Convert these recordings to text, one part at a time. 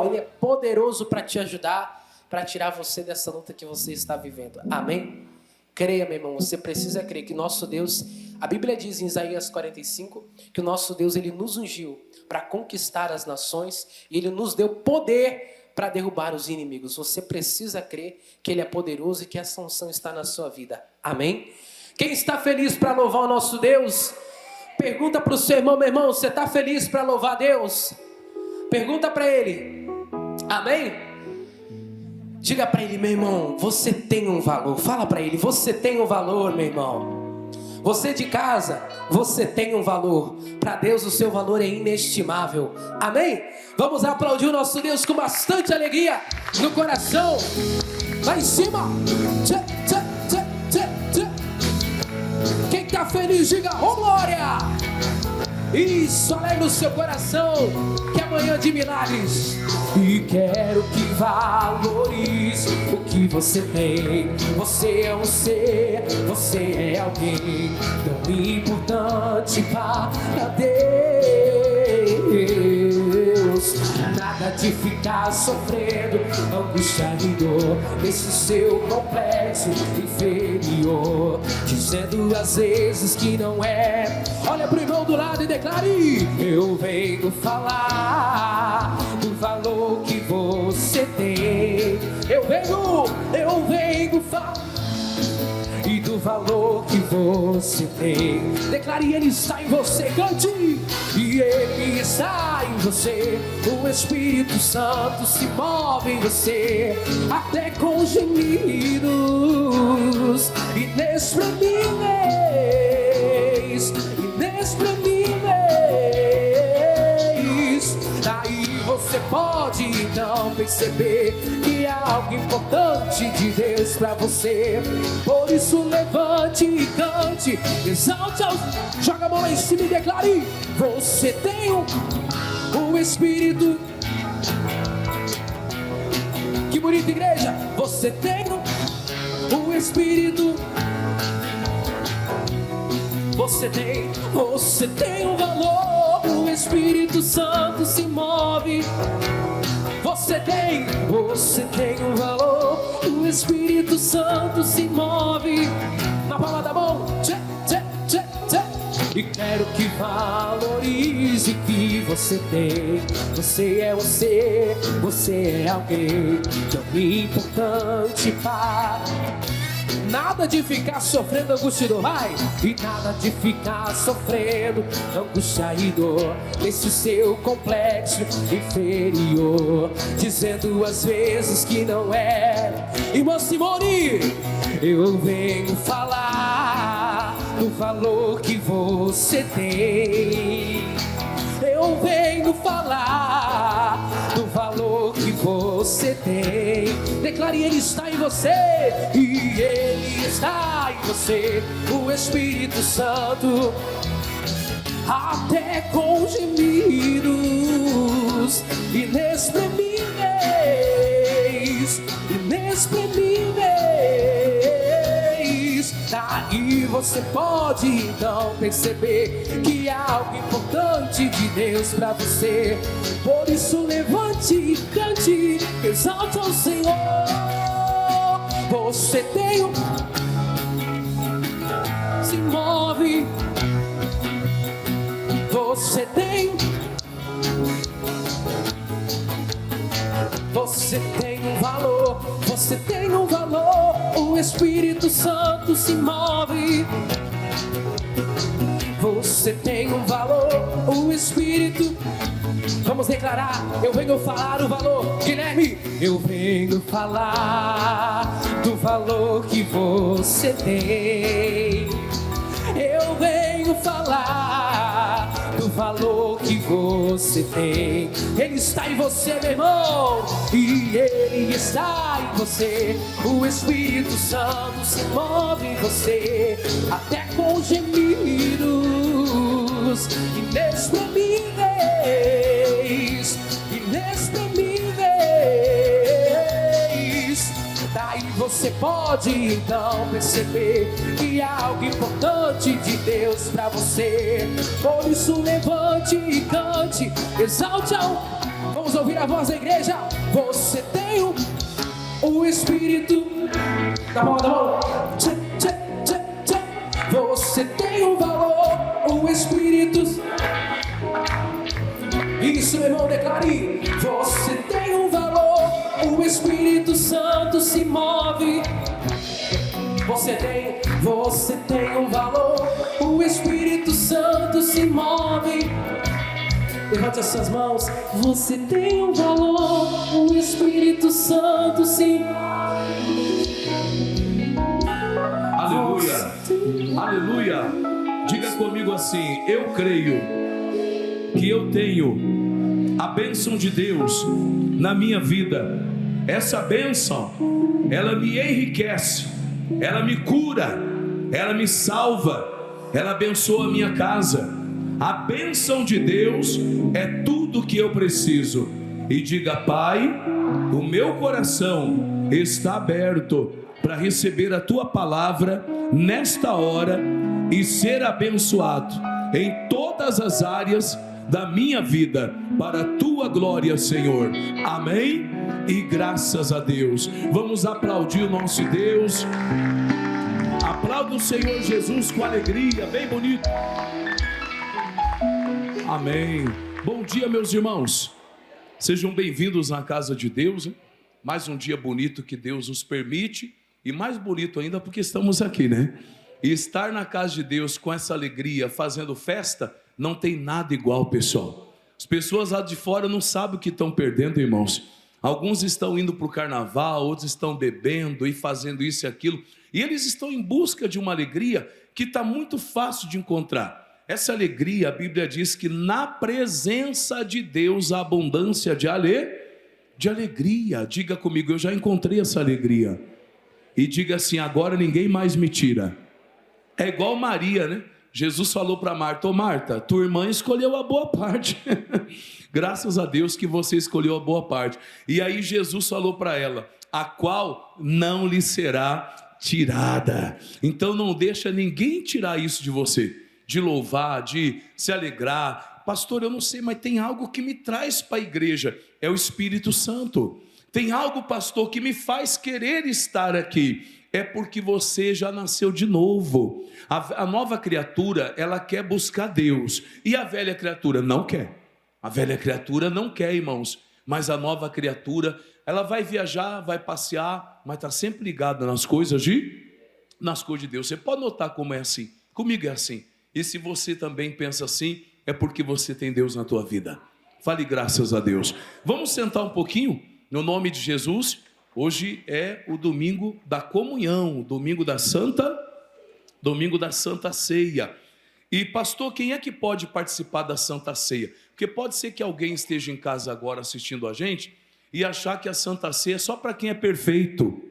Ele é poderoso para te ajudar, para tirar você dessa luta que você está vivendo. Amém? Creia, meu irmão, você precisa crer que nosso Deus, a Bíblia diz em Isaías 45, que o nosso Deus, Ele nos ungiu para conquistar as nações e Ele nos deu poder para derrubar os inimigos. Você precisa crer que Ele é poderoso e que essa unção está na sua vida. Amém? Quem está feliz para louvar o nosso Deus? Pergunta para o seu irmão, meu irmão, você está feliz para louvar Deus? Pergunta para ele. Amém? Diga para ele, meu irmão, você tem um valor. Fala para ele, você tem um valor, meu irmão. Você de casa, você tem um valor. Para Deus o seu valor é inestimável. Amém? Vamos aplaudir o nosso Deus com bastante alegria no coração. Lá em cima. Quem está feliz, diga, oh glória! Isso, alegre o seu coração, que é amanhã de milagres. E quero que valorize o que você tem. Você é um ser, você é alguém tão importante para Deus. Nada de ficar sofrendo angústia e dor nesse seu complexo inferior, dizendo às vezes que não é. Olha pro irmão do lado e declare: eu venho falar do valor que você tem. Eu venho falar e do valor que você tem. Declare: Ele está em você, cante. E Ele está em você. O Espírito Santo se move em você, até com gemidos inexprimíveis, inexprimíveis. Daí você pode então perceber que há algo importante de Deus pra você. Por isso levante e cante, exalte aos... Joga a mão lá em cima e declare: você tem o Espírito. Que bonita igreja. Você tem o Espírito. Você tem um valor. O Espírito Santo se move. Você tem um valor. O Espírito Santo se move. Na palma da mão. E quero que valorize o que você tem. Você é você, você é alguém tão importante para... Nada de ficar sofrendo angústia e dor, vai! E nada de ficar sofrendo angústia e dor nesse seu complexo inferior, dizendo às vezes que não é. Irmã Simone, eu venho falar do valor que você tem. Eu venho falar do valor que você tem. Declare: Ele está em você. E Ele está em você. O Espírito Santo, até com gemidos inexprimíveis, inexprimíveis. Daí você pode então perceber que há algo importante de Deus pra você. Por isso levante e cante, exalte ao Senhor. Você tem um... se move. Você tem um valor. Você tem um valor. O Espírito Santo se move. Você tem um valor. O Espírito... Vamos declarar: eu venho falar o valor. Guilherme, eu venho falar do valor que você tem. Eu venho falar do valor que você tem. Ele está em você, meu irmão. E Ele está em você. O Espírito Santo se move em você, até com gemidos inexprimíveis, inexprimíveis. Daí você pode então perceber que há algo importante de Deus pra você. Por isso levante e cante, exalte ao... Vamos Vamos ouvir a voz da igreja. Você tem o Espírito. Da mão. Você tem um valor, o Espírito. Isso, meu irmão, declare. Você tem um valor, o Espírito Santo se move. Você tem um valor, o Espírito Santo se move. Levante as suas mãos. Você tem um valor, o Espírito Santo se move. Aleluia, aleluia. Diga comigo assim: eu creio que eu tenho a bênção de Deus na minha vida. Essa bênção, ela me enriquece, ela me cura, ela me salva, ela abençoa a minha casa. A bênção de Deus é tudo que eu preciso. E diga: Pai, o meu coração está aberto para receber a tua palavra nesta hora e ser abençoado em todas as áreas da minha vida, para a tua glória, Senhor. Amém? E graças a Deus. Vamos aplaudir o nosso Deus. Aplauda o Senhor Jesus com alegria, bem bonito. Amém. Bom dia, meus irmãos. Sejam bem-vindos na casa de Deus, hein? Mais um dia bonito que Deus nos permite. E mais bonito ainda porque estamos aqui, né? E estar na casa de Deus com essa alegria, fazendo festa, não tem nada igual, pessoal. As pessoas lá de fora não sabem o que estão perdendo, irmãos. Alguns estão indo para o carnaval, outros estão bebendo e fazendo isso e aquilo. E eles estão em busca de uma alegria que está muito fácil de encontrar. Essa alegria, a Bíblia diz que na presença de Deus há abundância de alegria. Diga comigo: eu já encontrei essa alegria. E diga assim: agora ninguém mais me tira. É igual Maria, né? Jesus falou para Marta: ô Marta, tua irmã escolheu a boa parte. Graças a Deus que você escolheu a boa parte. E aí Jesus falou para ela: a qual não lhe será tirada. Então não deixa ninguém tirar isso de você, de louvar, de se alegrar. Pastor, eu não sei, mas tem algo que me traz para a igreja. É o Espírito Santo. Tem algo, pastor, que me faz querer estar aqui. É porque você já nasceu de novo. A nova criatura, ela quer buscar Deus. E a velha criatura não quer. A velha criatura não quer, irmãos. Mas a nova criatura, ela vai viajar, vai passear, mas está sempre ligada nas coisas de Deus. Você pode notar como é assim. Comigo é assim. E se você também pensa assim, é porque você tem Deus na tua vida. Fale graças a Deus. Vamos sentar um pouquinho? No nome de Jesus. Hoje é o domingo da comunhão, domingo da Santa Ceia. E pastor, quem é que pode participar da Santa Ceia? Porque pode ser que alguém esteja em casa agora assistindo a gente e achar que a Santa Ceia é só para quem é perfeito.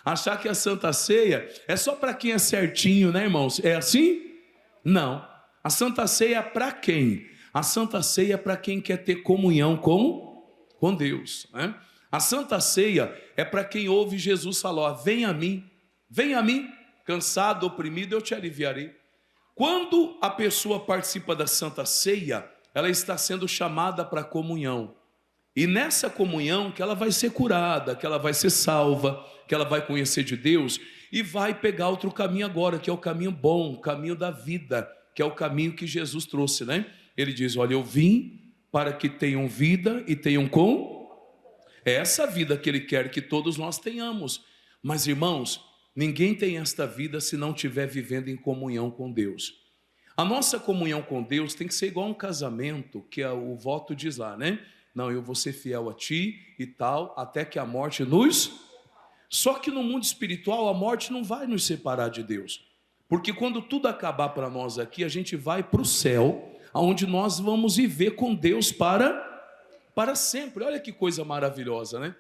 Achar que a Santa Ceia é só para quem é certinho, né, irmãos? É assim? Não. A Santa Ceia é para quem? A Santa Ceia é para quem quer ter comunhão com Deus, né? A Santa Ceia é para quem ouve Jesus falar: vem a mim, cansado, oprimido, eu te aliviarei. Quando a pessoa participa da Santa Ceia, ela está sendo chamada para a comunhão. E nessa comunhão que ela vai ser curada, que ela vai ser salva, que ela vai conhecer de Deus e vai pegar outro caminho agora, que é o caminho bom, o caminho da vida, que é o caminho que Jesus trouxe, né? Ele diz: olha, eu vim para que tenham vida e tenham com... É essa vida que Ele quer que todos nós tenhamos. Mas, irmãos, ninguém tem esta vida se não estiver vivendo em comunhão com Deus. A nossa comunhão com Deus tem que ser igual a um casamento, que o voto diz lá, né? Não, eu vou ser fiel a ti e tal, até que a morte nos... Só que no mundo espiritual a morte não vai nos separar de Deus. Porque quando tudo acabar para nós aqui, a gente vai para o céu, onde nós vamos viver com Deus para sempre. Olha que coisa maravilhosa, né?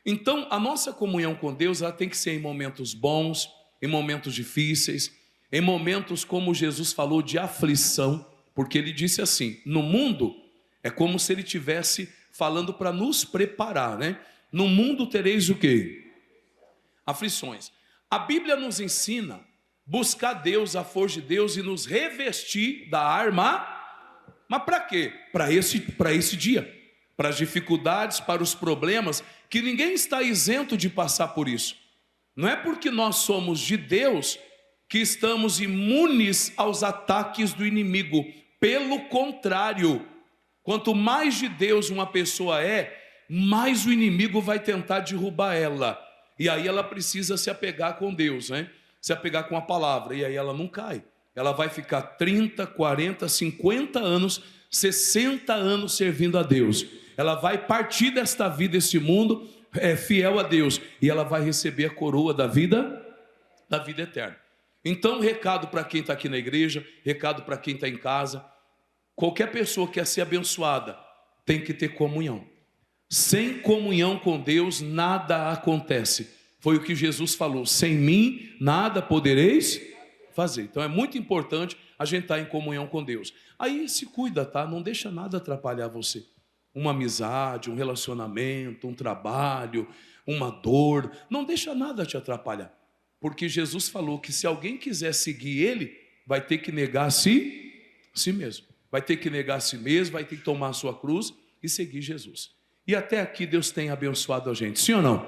Então, a nossa comunhão com Deus, ela tem que ser em momentos bons, em momentos difíceis, em momentos, como Jesus falou, de aflição, porque Ele disse assim: no mundo, é como se Ele estivesse falando para nos preparar, né? No mundo tereis o quê? Aflições. A Bíblia nos ensina buscar Deus, a força de Deus e nos revestir da arma. Mas para quê? Para esse dia. para as dificuldades, para os problemas, que ninguém está isento de passar por isso. Não é porque nós somos de Deus que estamos imunes aos ataques do inimigo. Pelo contrário, quanto mais de Deus uma pessoa é, mais o inimigo vai tentar derrubar ela. E aí ela precisa se apegar com Deus, né? Se apegar com a palavra. E aí ela não cai. Ela vai ficar 30, 40, 50 anos, 60 anos servindo a Deus. Ela vai partir desta vida, deste mundo, fiel a Deus. E ela vai receber a coroa da vida eterna. Então, recado para quem está aqui na igreja, recado para quem está em casa. Qualquer pessoa que quer ser abençoada tem que ter comunhão. Sem comunhão com Deus, nada acontece. Foi o que Jesus falou: sem mim, nada podereis fazer. Então é muito importante a gente estar em comunhão com Deus. Aí se cuida, tá? Não deixa nada atrapalhar você. Uma amizade, um relacionamento, um trabalho, uma dor. Não deixa nada te atrapalhar. Porque Jesus falou que se alguém quiser seguir Ele, vai ter que negar a si mesmo. Vai ter que negar a si mesmo, vai ter que tomar a sua cruz e seguir Jesus. E até aqui Deus tem abençoado a gente, sim ou não?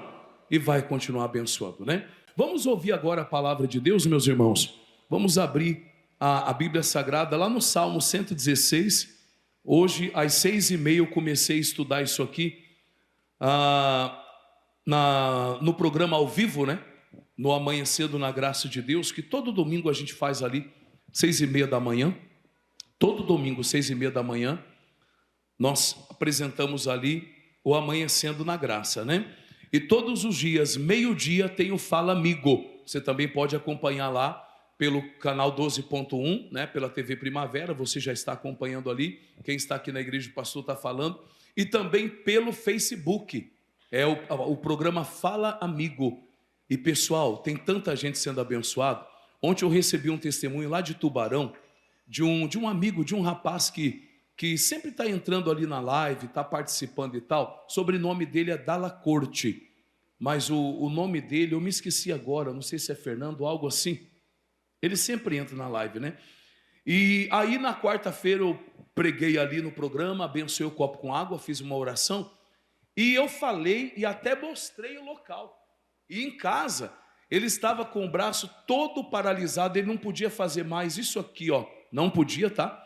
E vai continuar abençoando, né? Vamos ouvir agora a palavra de Deus, meus irmãos. Vamos abrir a Bíblia Sagrada lá no Salmo 116. Hoje, às 6h30, eu comecei a estudar isso aqui no programa ao vivo, né? No Amanhecendo na Graça de Deus, que todo domingo a gente faz ali, 6h30 da manhã. Todo domingo, 6h30 da manhã, nós apresentamos ali o Amanhecendo na Graça, né? E todos os dias, meio-dia, tem o Fala Amigo. Você também pode acompanhar lá pelo canal 12.1, né? Pela TV Primavera, você já está acompanhando ali. Quem está aqui na igreja, o pastor está falando. E também pelo Facebook, é o programa Fala Amigo. E pessoal, tem tanta gente sendo abençoada. Ontem eu recebi um testemunho lá de Tubarão, de um amigo, de um rapaz que sempre está entrando ali na live, está participando e tal. O sobrenome dele é Dalla Corte, mas o nome dele, eu me esqueci agora, não sei se é Fernando, algo assim. Ele sempre entra na live, né? E aí na quarta-feira eu preguei ali no programa, abençoei o copo com água, fiz uma oração, e eu falei e até mostrei o local. E em casa, ele estava com o braço todo paralisado, ele não podia fazer mais isso aqui, ó, não podia, tá?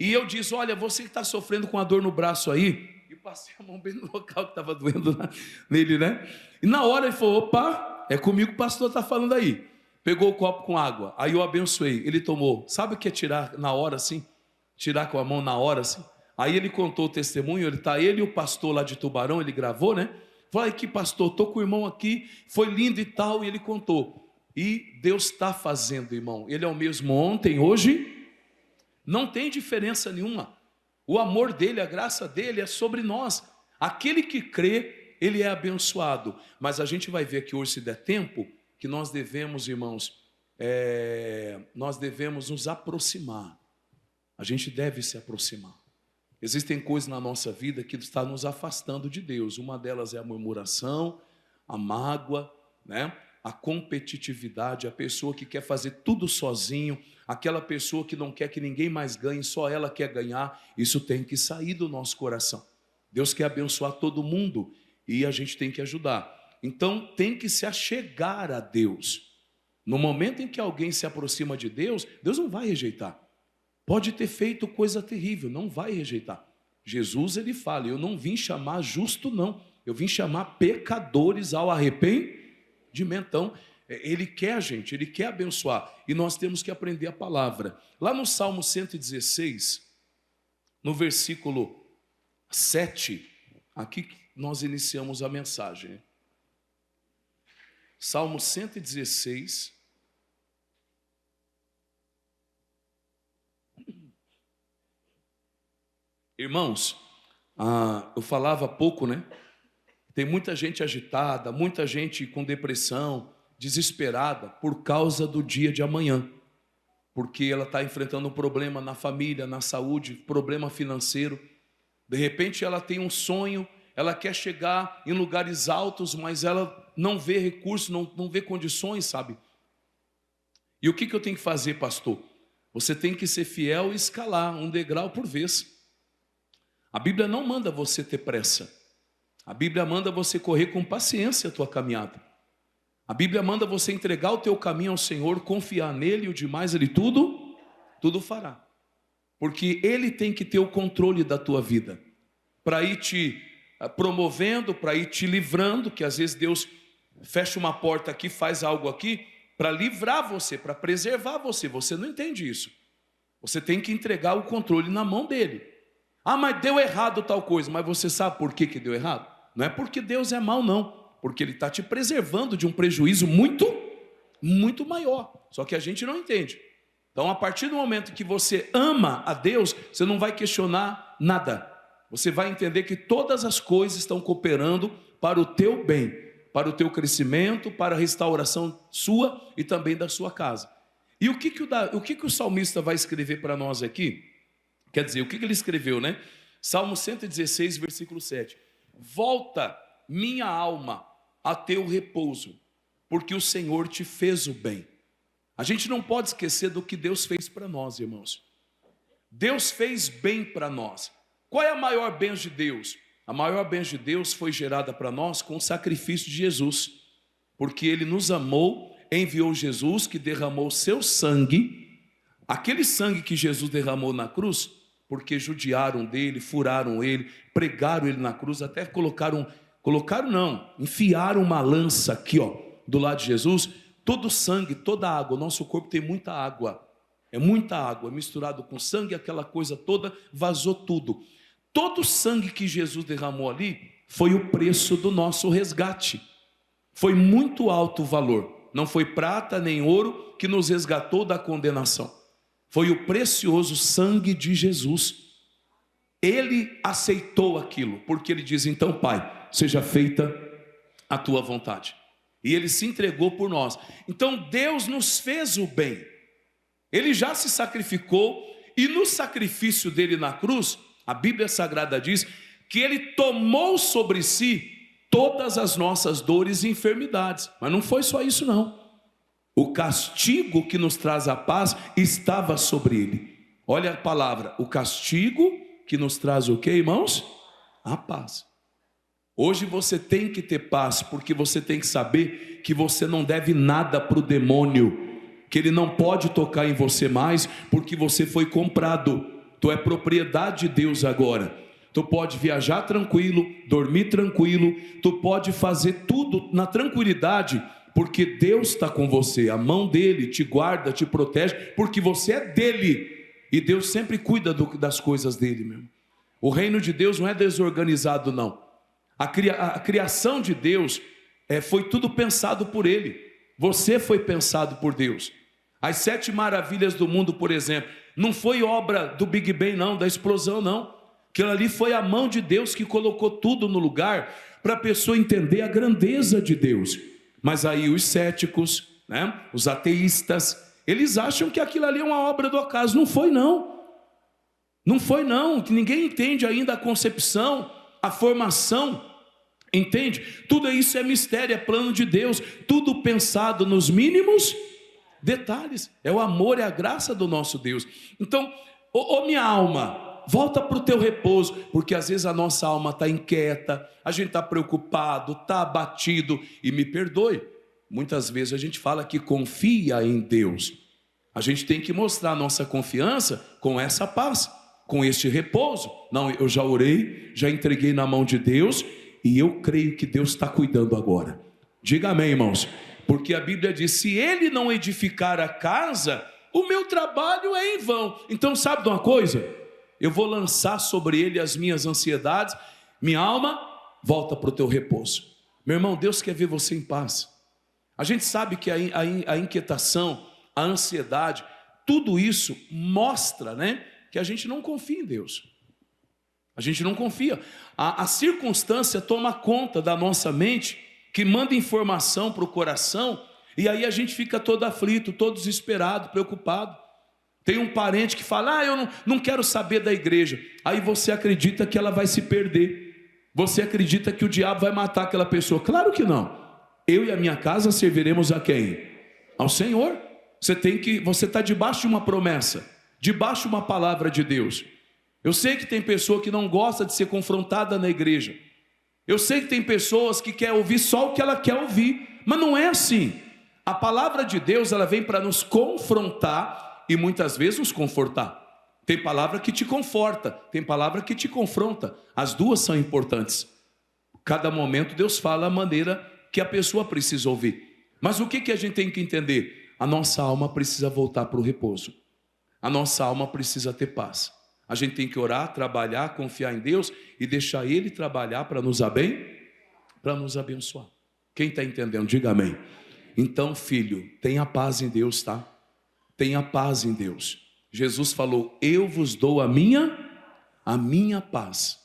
E eu disse: olha, você que está sofrendo com a dor no braço aí, e passei a mão bem no local que estava doendo nele, né? E na hora ele falou: opa, é comigo que o pastor está falando aí. Pegou o copo com água, aí eu abençoei, ele tomou. Sabe o que é tirar na hora assim? Tirar com a mão na hora assim? Aí ele contou o testemunho, ele e o pastor lá de Tubarão, ele gravou, né? Falei: que pastor, estou com o irmão aqui, foi lindo e tal, e ele contou. E Deus está fazendo, irmão. Ele é o mesmo ontem, hoje. Não tem diferença nenhuma. O amor dele, a graça dele é sobre nós. Aquele que crê, ele é abençoado. Mas a gente vai ver aqui hoje, se der tempo, que nós devemos, irmãos, nós devemos nos aproximar. A gente deve se aproximar. Existem coisas na nossa vida que estão nos afastando de Deus. Uma delas é a murmuração, a mágoa, né? A competitividade, a pessoa que quer fazer tudo sozinho, aquela pessoa que não quer que ninguém mais ganhe, só ela quer ganhar. Isso tem que sair do nosso coração. Deus quer abençoar todo mundo e a gente tem que ajudar. Então tem que se achegar a Deus. No momento em que alguém se aproxima de Deus, Deus não vai rejeitar. Pode ter feito coisa terrível, não vai rejeitar. Jesus, ele fala: eu não vim chamar justo, não. Eu vim chamar pecadores ao arrependimento. Então, ele quer a gente, ele quer abençoar. E nós temos que aprender a palavra. Lá no Salmo 116, no versículo 7, aqui nós iniciamos a mensagem. Salmo 116. Irmãos, eu falava há pouco, né? Tem muita gente agitada, muita gente com depressão, desesperada por causa do dia de amanhã. Porque ela está enfrentando um problema na família, na saúde, problema financeiro. De repente ela tem um sonho, ela quer chegar em lugares altos, mas ela não vê recursos, não vê condições, sabe? E o que eu tenho que fazer, pastor? Você tem que ser fiel e escalar um degrau por vez. A Bíblia não manda você ter pressa. A Bíblia manda você correr com paciência a tua caminhada. A Bíblia manda você entregar o teu caminho ao Senhor, confiar nele e o demais ele tudo fará. Porque ele tem que ter o controle da tua vida, para ir te promovendo, para ir te livrando, que às vezes Deus fecha uma porta aqui, faz algo aqui, para livrar você, para preservar você. Você não entende isso. Você tem que entregar o controle na mão dele. Ah, mas deu errado tal coisa. Mas você sabe por que deu errado? Não é porque Deus é mau, não. Porque ele está te preservando de um prejuízo muito, muito maior. Só que a gente não entende. Então, a partir do momento que você ama a Deus, você não vai questionar nada. Você vai entender que todas as coisas estão cooperando para o teu bem, para o teu crescimento, para a restauração sua e também da sua casa. E o que o salmista vai escrever para nós aqui? Quer dizer, o que ele escreveu, né? Salmo 116, versículo 7. Volta, minha alma, a teu repouso, porque o Senhor te fez o bem. A gente não pode esquecer do que Deus fez para nós, irmãos. Deus fez bem para nós. Qual é a maior bênção de Deus? A maior bênção de Deus foi gerada para nós com o sacrifício de Jesus, porque Ele nos amou, enviou Jesus que derramou seu sangue, aquele sangue que Jesus derramou na cruz, porque judiaram dele, furaram ele, pregaram ele na cruz, até enfiaram uma lança aqui, ó, do lado de Jesus. Todo o sangue, toda a água, o nosso corpo tem muita água, é muita água, misturado com sangue, aquela coisa toda, vazou tudo. Todo o sangue que Jesus derramou ali, foi o preço do nosso resgate, foi muito alto o valor, não foi prata nem ouro que nos resgatou da condenação, foi o precioso sangue de Jesus. Ele aceitou aquilo, porque ele diz, então Pai, seja feita a tua vontade. E ele se entregou por nós. Então Deus nos fez o bem. Ele já se sacrificou, e no sacrifício dele na cruz, a Bíblia Sagrada diz que ele tomou sobre si todas as nossas dores e enfermidades. Mas não foi só isso não. O castigo que nos traz a paz estava sobre ele. Olha a palavra, o castigo que nos traz o quê, irmãos? A paz. Hoje você tem que ter paz, porque você tem que saber que você não deve nada para o demônio, que ele não pode tocar em você mais, porque você foi comprado. Tu é propriedade de Deus agora. Tu pode viajar tranquilo, dormir tranquilo, tu pode fazer tudo na tranquilidade, porque Deus está com você, a mão dele te guarda, te protege, porque você é dele, e Deus sempre cuida das coisas dele mesmo. O reino de Deus não é desorganizado não. A criação de Deus foi tudo pensado por ele. Você foi pensado por Deus. As 7 maravilhas do mundo, por exemplo, não foi obra do Big Bang não, da explosão não. Aquilo ali foi a mão de Deus que colocou tudo no lugar para a pessoa entender a grandeza de Deus. Mas aí os céticos, né, os ateístas, eles acham que aquilo ali é uma obra do acaso. Não foi não. Não foi não. Ninguém entende ainda a concepção, a formação. Entende? Tudo isso é mistério, é plano de Deus. Tudo pensado nos mínimos detalhes. É o amor e a graça do nosso Deus. Então, minha alma, volta para o teu repouso, porque às vezes a nossa alma está inquieta, a gente está preocupado, está abatido, e me perdoe, muitas vezes a gente fala que confia em Deus. A gente tem que mostrar a nossa confiança com essa paz, com este repouso. Não, eu já orei, já entreguei na mão de Deus, e eu creio que Deus está cuidando agora. Diga amém, irmãos. Porque a Bíblia diz, se ele não edificar a casa, o meu trabalho é em vão. Então sabe de uma coisa? Eu vou lançar sobre ele as minhas ansiedades. Minha alma, volta para o teu repouso. Meu irmão, Deus quer ver você em paz. A gente sabe que a inquietação, a ansiedade, tudo isso mostra, né, que a gente não confia em Deus. A gente não confia. A circunstância toma conta da nossa mente, que manda informação para o coração, e aí a gente fica todo aflito, todo desesperado, preocupado. Tem um parente que fala, eu não quero saber da igreja. Aí você acredita que ela vai se perder. Você acredita que o diabo vai matar aquela pessoa. Claro que não. Eu e a minha casa serviremos a quem? Ao Senhor. Você está debaixo de uma promessa, debaixo de uma palavra de Deus. Eu sei que tem pessoa que não gosta de ser confrontada na igreja. Eu sei que tem pessoas que querem ouvir só o que ela quer ouvir, mas não é assim. A palavra de Deus, ela vem para nos confrontar e muitas vezes nos confortar. Tem palavra que te conforta, tem palavra que te confronta. As duas são importantes. Cada momento Deus fala a maneira que a pessoa precisa ouvir. Mas o que a gente tem que entender? A nossa alma precisa voltar para o repouso. A nossa alma precisa ter paz. A gente tem que orar, trabalhar, confiar em Deus e deixar Ele trabalhar para nos abençoar. Quem está entendendo? Diga amém. Então, filho, tenha paz em Deus, tá? Tenha paz em Deus. Jesus falou, eu vos dou a minha paz,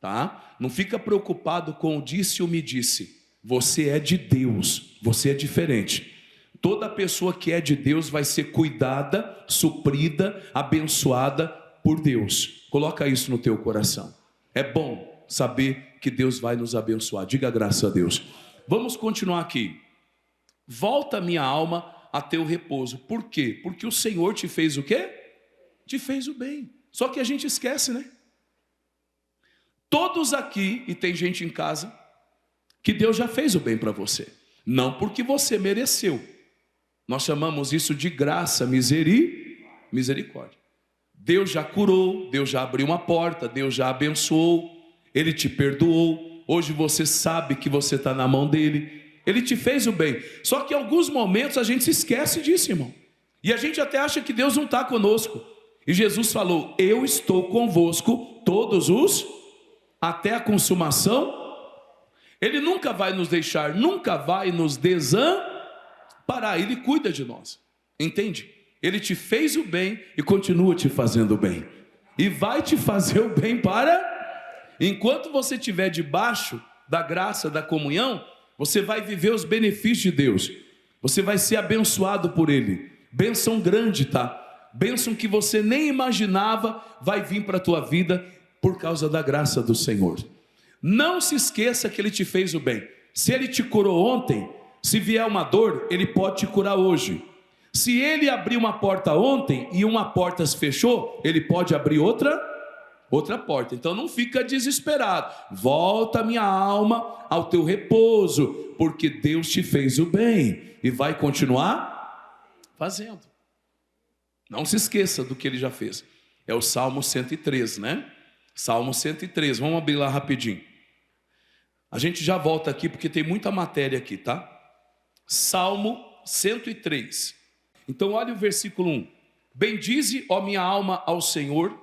tá? Não fica preocupado com o disse ou me disse. Você é de Deus, você é diferente. Toda pessoa que é de Deus vai ser cuidada, suprida, abençoada por Deus. Coloca isso no teu coração. É bom saber que Deus vai nos abençoar. Diga graças a Deus. Vamos continuar aqui. Volta minha alma a teu repouso. Por quê? Porque o Senhor te fez o quê? Te fez o bem. Só que a gente esquece, né? Todos aqui, e tem gente em casa, que Deus já fez o bem para você. Não porque você mereceu. Nós chamamos isso de graça, misericórdia. Deus já curou, Deus já abriu uma porta, Deus já abençoou, Ele te perdoou. Hoje você sabe que você está na mão dEle. Ele te fez o bem. Só que em alguns momentos a gente se esquece disso, irmão. E a gente até acha que Deus não está conosco. E Jesus falou, eu estou convosco até a consumação. Ele nunca vai nos deixar, nunca vai nos desamparar. Ele cuida de nós. Entende? Ele te fez o bem e continua te fazendo o bem. E vai te fazer o bem enquanto você estiver debaixo da graça, da comunhão, você vai viver os benefícios de Deus. Você vai ser abençoado por Ele. Bênção grande, tá? Bênção que você nem imaginava vai vir para a tua vida por causa da graça do Senhor. Não se esqueça que Ele te fez o bem. Se Ele te curou ontem, se vier uma dor, Ele pode te curar hoje. Se Ele abriu uma porta ontem e uma porta se fechou, Ele pode abrir outra porta. Então não fica desesperado. Volta minha alma ao teu repouso, porque Deus te fez o bem e vai continuar fazendo. Não se esqueça do que Ele já fez. É o Salmo 103, né? Salmo 103, vamos abrir lá rapidinho. A gente já volta aqui porque tem muita matéria aqui, tá? Salmo 103. Então olha o versículo 1. Bendize, ó minha alma, ao Senhor,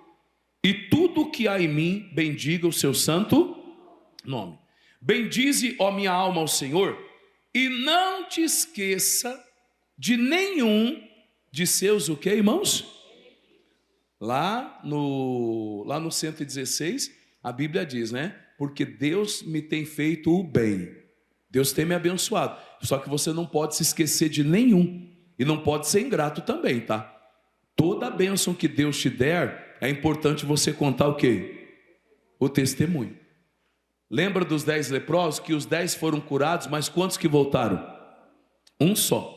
e tudo que há em mim, bendiga o seu santo nome. Bendize, ó minha alma, ao Senhor, e não te esqueça de nenhum de seus, o que, irmãos? Lá no 116, a Bíblia diz, né? Porque Deus me tem feito o bem. Deus tem me abençoado. Só que você não pode se esquecer de nenhum. E não pode ser ingrato também, tá? Toda a bênção que Deus te der, é importante você contar o quê? O testemunho. Lembra dos 10 leprosos, que os 10 foram curados, mas quantos que voltaram? Um só.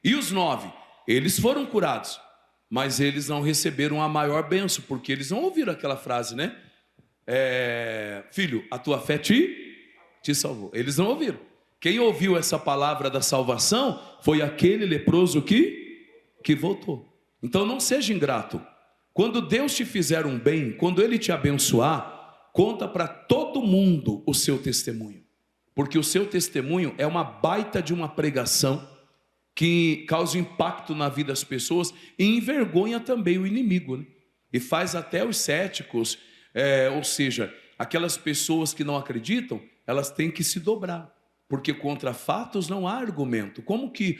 E os 9? Eles foram curados, mas eles não receberam a maior bênção, porque eles não ouviram aquela frase, né? Filho, a tua fé te salvou. Eles não ouviram. Quem ouviu essa palavra da salvação foi aquele leproso que voltou. Então não seja ingrato. Quando Deus te fizer um bem, quando Ele te abençoar, conta para todo mundo o seu testemunho. Porque o seu testemunho é uma baita de uma pregação que causa impacto na vida das pessoas e envergonha também o inimigo, né? E faz até os céticos, ou seja, aquelas pessoas que não acreditam, elas têm que se dobrar, porque contra fatos não há argumento. Como que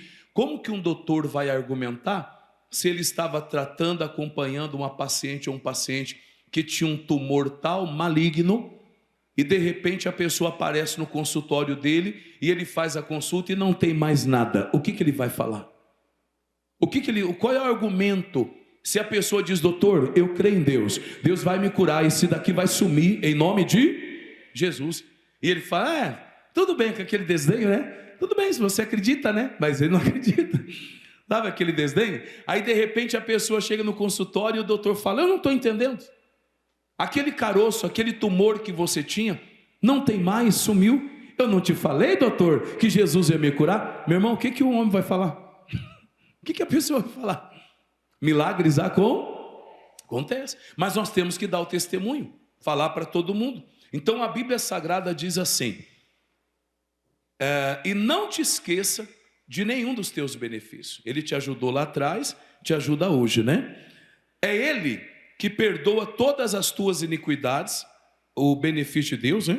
um doutor vai argumentar se ele estava tratando, acompanhando uma paciente ou um paciente que tinha um tumor tal, maligno, e de repente a pessoa aparece no consultório dele e ele faz a consulta e não tem mais nada? O que ele vai falar? Qual é o argumento? Se a pessoa diz, doutor, eu creio em Deus, Deus vai me curar, esse daqui vai sumir em nome de Jesus. E ele fala, tudo bem, com aquele desdenho, né? Tudo bem, se você acredita, né? Mas ele não acredita. Sabe aquele desdenho? Aí de repente a pessoa chega no consultório e o doutor fala, eu não estou entendendo. Aquele caroço, aquele tumor que você tinha, não tem mais, sumiu. Eu não te falei, doutor, que Jesus ia me curar? Meu irmão, o que o homem vai falar? O que a pessoa vai falar? Milagres acontece, mas nós temos que dar o testemunho, falar para todo mundo. Então a Bíblia Sagrada diz assim: e não te esqueça de nenhum dos teus benefícios. Ele te ajudou lá atrás, te ajuda hoje, né? É Ele que perdoa todas as tuas iniquidades. O benefício de Deus, né,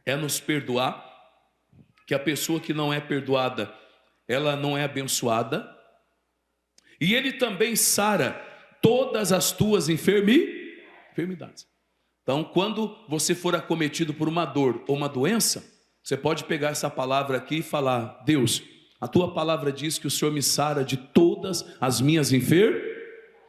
é nos perdoar, que a pessoa que não é perdoada, ela não é abençoada. E Ele também sara todas as tuas enfermidades. Então, quando você for acometido por uma dor ou uma doença, você pode pegar essa palavra aqui e falar: Deus, a tua palavra diz que o Senhor me sara de todas as minhas enfermidades,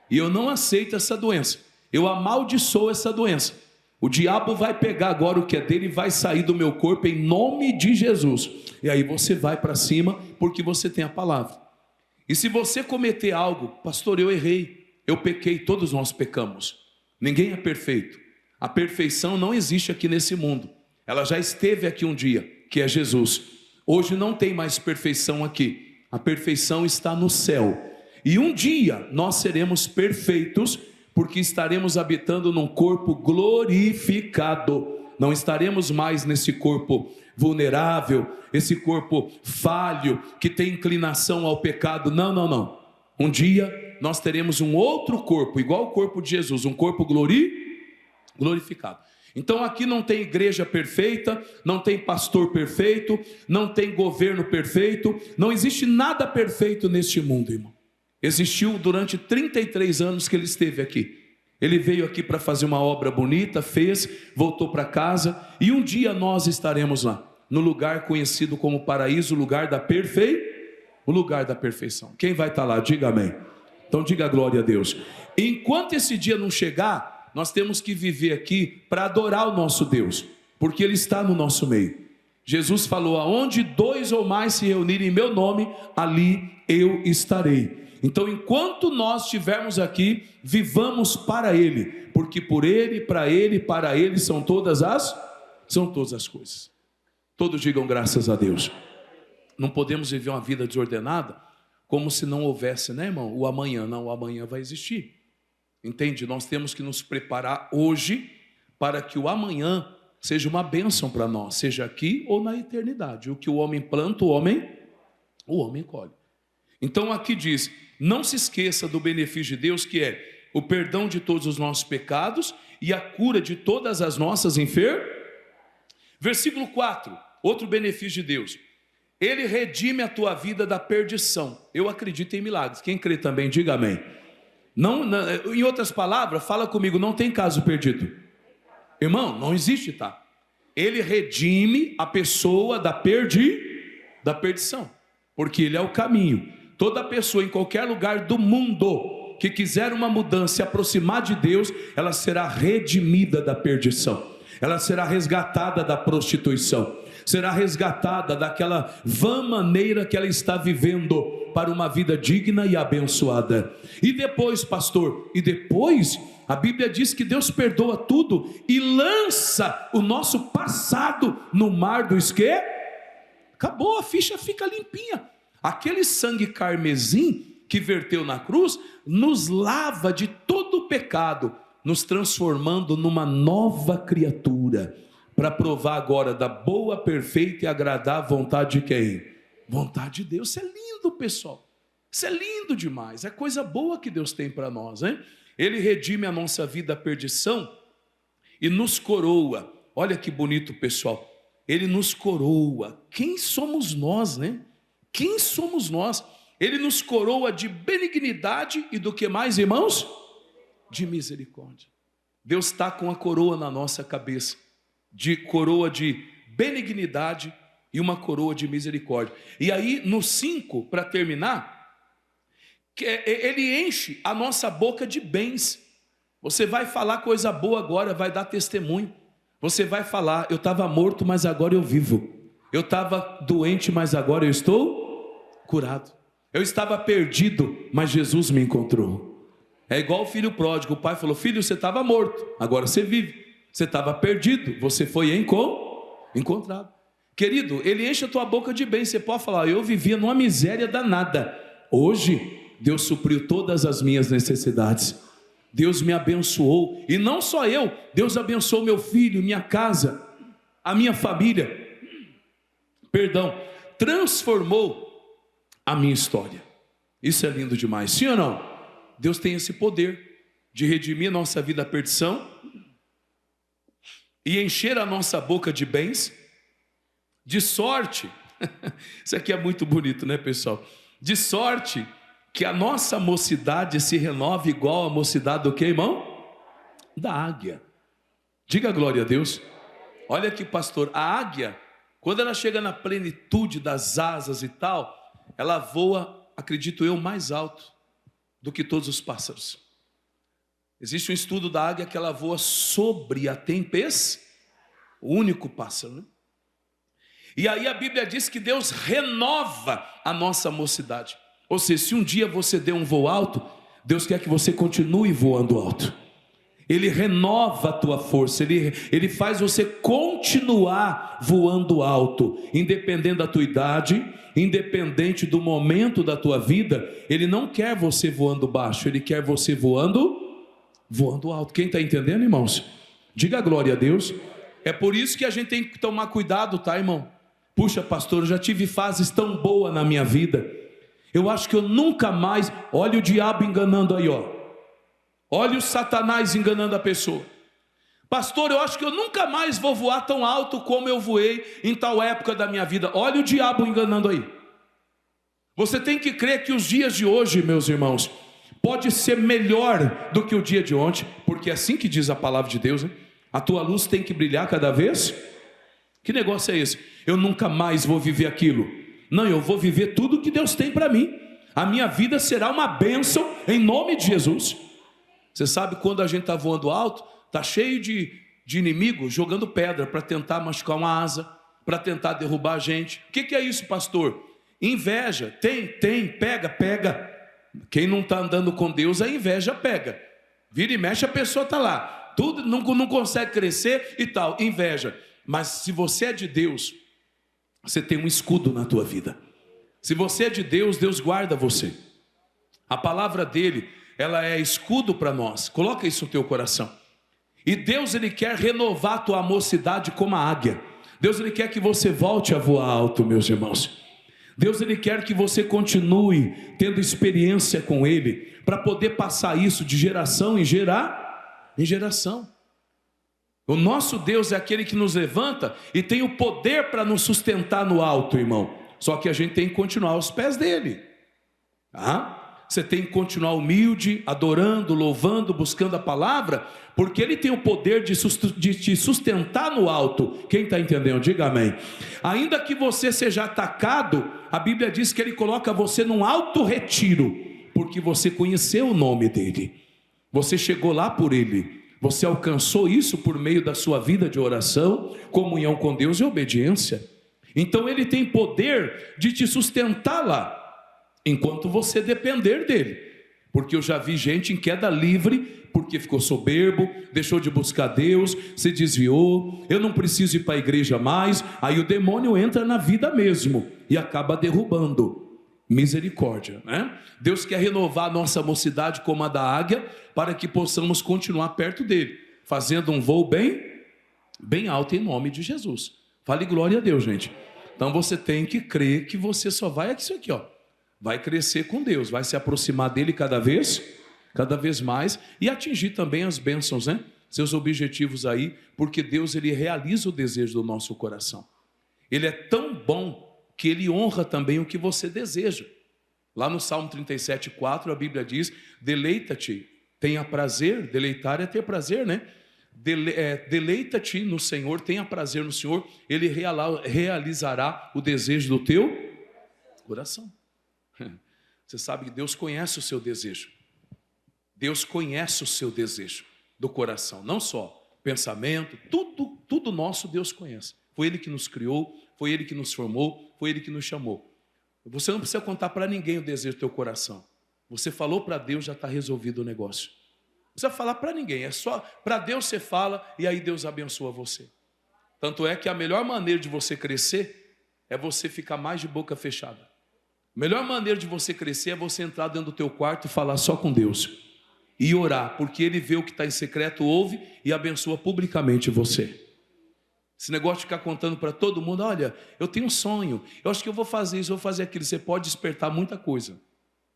e eu não aceito essa doença, eu amaldiçoo essa doença. O diabo vai pegar agora o que é dele e vai sair do meu corpo em nome de Jesus. E aí você vai para cima, porque você tem a palavra. E se você cometer algo: pastor, eu errei, eu pequei, todos nós pecamos, ninguém é perfeito. A perfeição não existe aqui nesse mundo, ela já esteve aqui um dia, que é Jesus. Hoje não tem mais perfeição aqui, a perfeição está no céu. E um dia nós seremos perfeitos, porque estaremos habitando num corpo glorificado. Não estaremos mais nesse corpo vulnerável, esse corpo falho, que tem inclinação ao pecado. Não. Um dia nós teremos um outro corpo, igual ao corpo de Jesus, um corpo glorificado. Então aqui não tem igreja perfeita, não tem pastor perfeito, não tem governo perfeito, não existe nada perfeito neste mundo, irmão. Existiu durante 33 anos que ele esteve aqui. Ele veio aqui para fazer uma obra bonita, fez, voltou para casa, e um dia nós estaremos lá, no lugar conhecido como paraíso, o lugar da perfeição. Quem vai estar lá? Diga amém. Então diga glória a Deus. Enquanto esse dia não chegar, nós temos que viver aqui para adorar o nosso Deus, porque Ele está no nosso meio. Jesus falou: aonde 2 ou mais se reunirem em meu nome, ali eu estarei. Então, enquanto nós estivermos aqui, vivamos para Ele, porque por Ele, para Ele são todas as coisas. Todos digam graças a Deus. Não podemos viver uma vida desordenada como se não houvesse, né, irmão, o amanhã. Não, o amanhã vai existir. Entende? Nós temos que nos preparar hoje para que o amanhã seja uma bênção para nós, seja aqui ou na eternidade. O que o homem planta, o homem colhe. Então aqui diz: não se esqueça do benefício de Deus, que é o perdão de todos os nossos pecados e a cura de todas as nossas enfermidades. Versículo 4, outro benefício de Deus: Ele redime a tua vida da perdição. Eu acredito em milagres, quem crê também, diga amém. Não, em outras palavras, fala comigo, não tem caso perdido. Irmão, não existe, tá? Ele redime a pessoa da perdição, porque Ele é o caminho. Toda pessoa em qualquer lugar do mundo que quiser uma mudança, se aproximar de Deus, ela será redimida da perdição, ela será resgatada da prostituição, será resgatada daquela vã maneira que ela está vivendo para uma vida digna e abençoada. E depois, pastor, a Bíblia diz que Deus perdoa tudo e lança o nosso passado no mar do esquecimento. Acabou, a ficha fica limpinha. Aquele sangue carmesim que verteu na cruz nos lava de todo o pecado, nos transformando numa nova criatura, para provar agora da boa, perfeita e agradável vontade de quem? Vontade de Deus. Isso é lindo, pessoal. Isso é lindo demais. É coisa boa que Deus tem para nós, hein? Ele redime a nossa vida da perdição e nos coroa. Olha que bonito, pessoal. Ele nos coroa. Quem somos nós, né? Quem somos nós? Ele nos coroa de benignidade e do que mais, irmãos? De misericórdia. Deus está com a coroa na nossa cabeça, de coroa de benignidade e uma coroa de misericórdia. E aí no 5, para terminar, Ele enche a nossa boca de bens. Você vai falar coisa boa agora, vai dar testemunho. Você vai falar: eu estava morto, mas agora eu vivo. Eu estava doente, mas agora eu estou curado. Eu estava perdido, mas Jesus me encontrou. É igual o filho pródigo. O pai falou: filho, você estava morto, agora você vive. Você estava perdido, você foi encontrado. Querido, ele enche a tua boca de bem. Você pode falar: eu vivia numa miséria danada. Hoje, Deus supriu todas as minhas necessidades. Deus me abençoou. E não só eu, Deus abençoou meu filho, minha casa, a minha família. Transformou a minha história. Isso é lindo demais, sim ou não? Deus tem esse poder de redimir nossa vida da perdição e encher a nossa boca de bens, de sorte, isso aqui é muito bonito, né, pessoal? De sorte que a nossa mocidade se renove igual a mocidade do que, irmão? Da águia. Diga glória a Deus. Olha aqui, pastor, a águia, quando ela chega na plenitude das asas e tal, ela voa, acredito eu, mais alto do que todos os pássaros. Existe um estudo da águia que ela voa sobre a tempestade, o único pássaro, né? E aí a Bíblia diz que Deus renova a nossa mocidade. Ou seja, se um dia você deu um voo alto, Deus quer que você continue voando alto. Ele renova a tua força, ele faz você continuar voando alto, independente da tua idade, independente do momento da tua vida. Ele não quer você voando baixo, ele quer você voando alto. Quem está entendendo, irmãos? Diga glória a Deus. É por isso que a gente tem que tomar cuidado, tá, irmão? Puxa, pastor, eu já tive fases tão boas na minha vida, eu acho que eu nunca mais... Olha o diabo enganando aí, ó. Olha o Satanás enganando a pessoa. Pastor, eu acho que eu nunca mais vou voar tão alto como eu voei em tal época da minha vida. Olha o diabo enganando aí. Você tem que crer que os dias de hoje, meus irmãos, pode ser melhor do que o dia de ontem, porque é assim que diz a palavra de Deus, né? A tua luz tem que brilhar cada vez. Que negócio é esse? Eu nunca mais vou viver aquilo. Não, eu vou viver tudo que Deus tem para mim. A minha vida será uma bênção em nome de Jesus. Você sabe, quando a gente está voando alto, está cheio de inimigos jogando pedra para tentar machucar uma asa, para tentar derrubar a gente. O que é isso, pastor? Inveja. Tem, pega. Quem não está andando com Deus, a inveja pega. Vira e mexe, a pessoa está lá. Tudo não consegue crescer e tal, inveja. Mas se você é de Deus, você tem um escudo na tua vida. Se você é de Deus, Deus guarda você. A palavra dele, ela é escudo para nós. Coloca isso no teu coração. E Deus, ele quer renovar a tua mocidade como a águia. Deus, ele quer que você volte a voar alto, meus irmãos. Deus, ele quer que você continue tendo experiência com ele, para poder passar isso de geração em geração. O nosso Deus é aquele que nos levanta e tem o poder para nos sustentar no alto, irmão. Só que a gente tem que continuar aos pés dele. Você tem que continuar humilde, adorando, louvando, buscando a palavra, porque ele tem o poder de te sustentar no alto. Quem está entendendo? Diga amém. Ainda que você seja atacado, a Bíblia diz que ele coloca você num alto retiro, porque você conheceu o nome dele, você chegou lá por ele, você alcançou isso por meio da sua vida de oração, comunhão com Deus e obediência. Então ele tem poder de te sustentar lá, enquanto você depender dele. Porque eu já vi gente em queda livre, porque ficou soberbo, deixou de buscar Deus, se desviou. Eu não preciso ir para a igreja mais. Aí o demônio entra na vida mesmo e acaba derrubando. Misericórdia, né? Deus quer renovar a nossa mocidade como a da águia, para que possamos continuar perto dele, fazendo um voo bem alto em nome de Jesus. Fale glória a Deus, gente. Então você tem que crer que você só vai isso aqui, ó. Vai crescer com Deus, vai se aproximar dele cada vez mais, e atingir também as bênçãos, né? Seus objetivos aí, porque Deus, ele realiza o desejo do nosso coração. Ele é tão bom que ele honra também o que você deseja. Lá no Salmo 37:4, a Bíblia diz: deleita-te, tenha prazer. Deleitar é ter prazer, né? Deleita-te no Senhor, tenha prazer no Senhor, ele realizará o desejo do teu coração. Você sabe que Deus conhece o seu desejo. Deus conhece o seu desejo do coração, não só pensamento, tudo nosso Deus conhece. Foi ele que nos criou, foi ele que nos formou, foi ele que nos chamou. Você não precisa contar para ninguém o desejo do teu coração. Você falou para Deus, já está resolvido o negócio. Não precisa falar para ninguém, é só para Deus você fala e aí Deus abençoa você. Tanto é que a melhor maneira de você crescer é você ficar mais de boca fechada. A melhor maneira de você crescer é você entrar dentro do teu quarto e falar só com Deus. E orar, porque Ele vê o que está em secreto, ouve e abençoa publicamente você. Esse negócio de ficar contando para todo mundo, olha, eu tenho um sonho, eu acho que eu vou fazer isso, eu vou fazer aquilo. Você pode despertar muita coisa.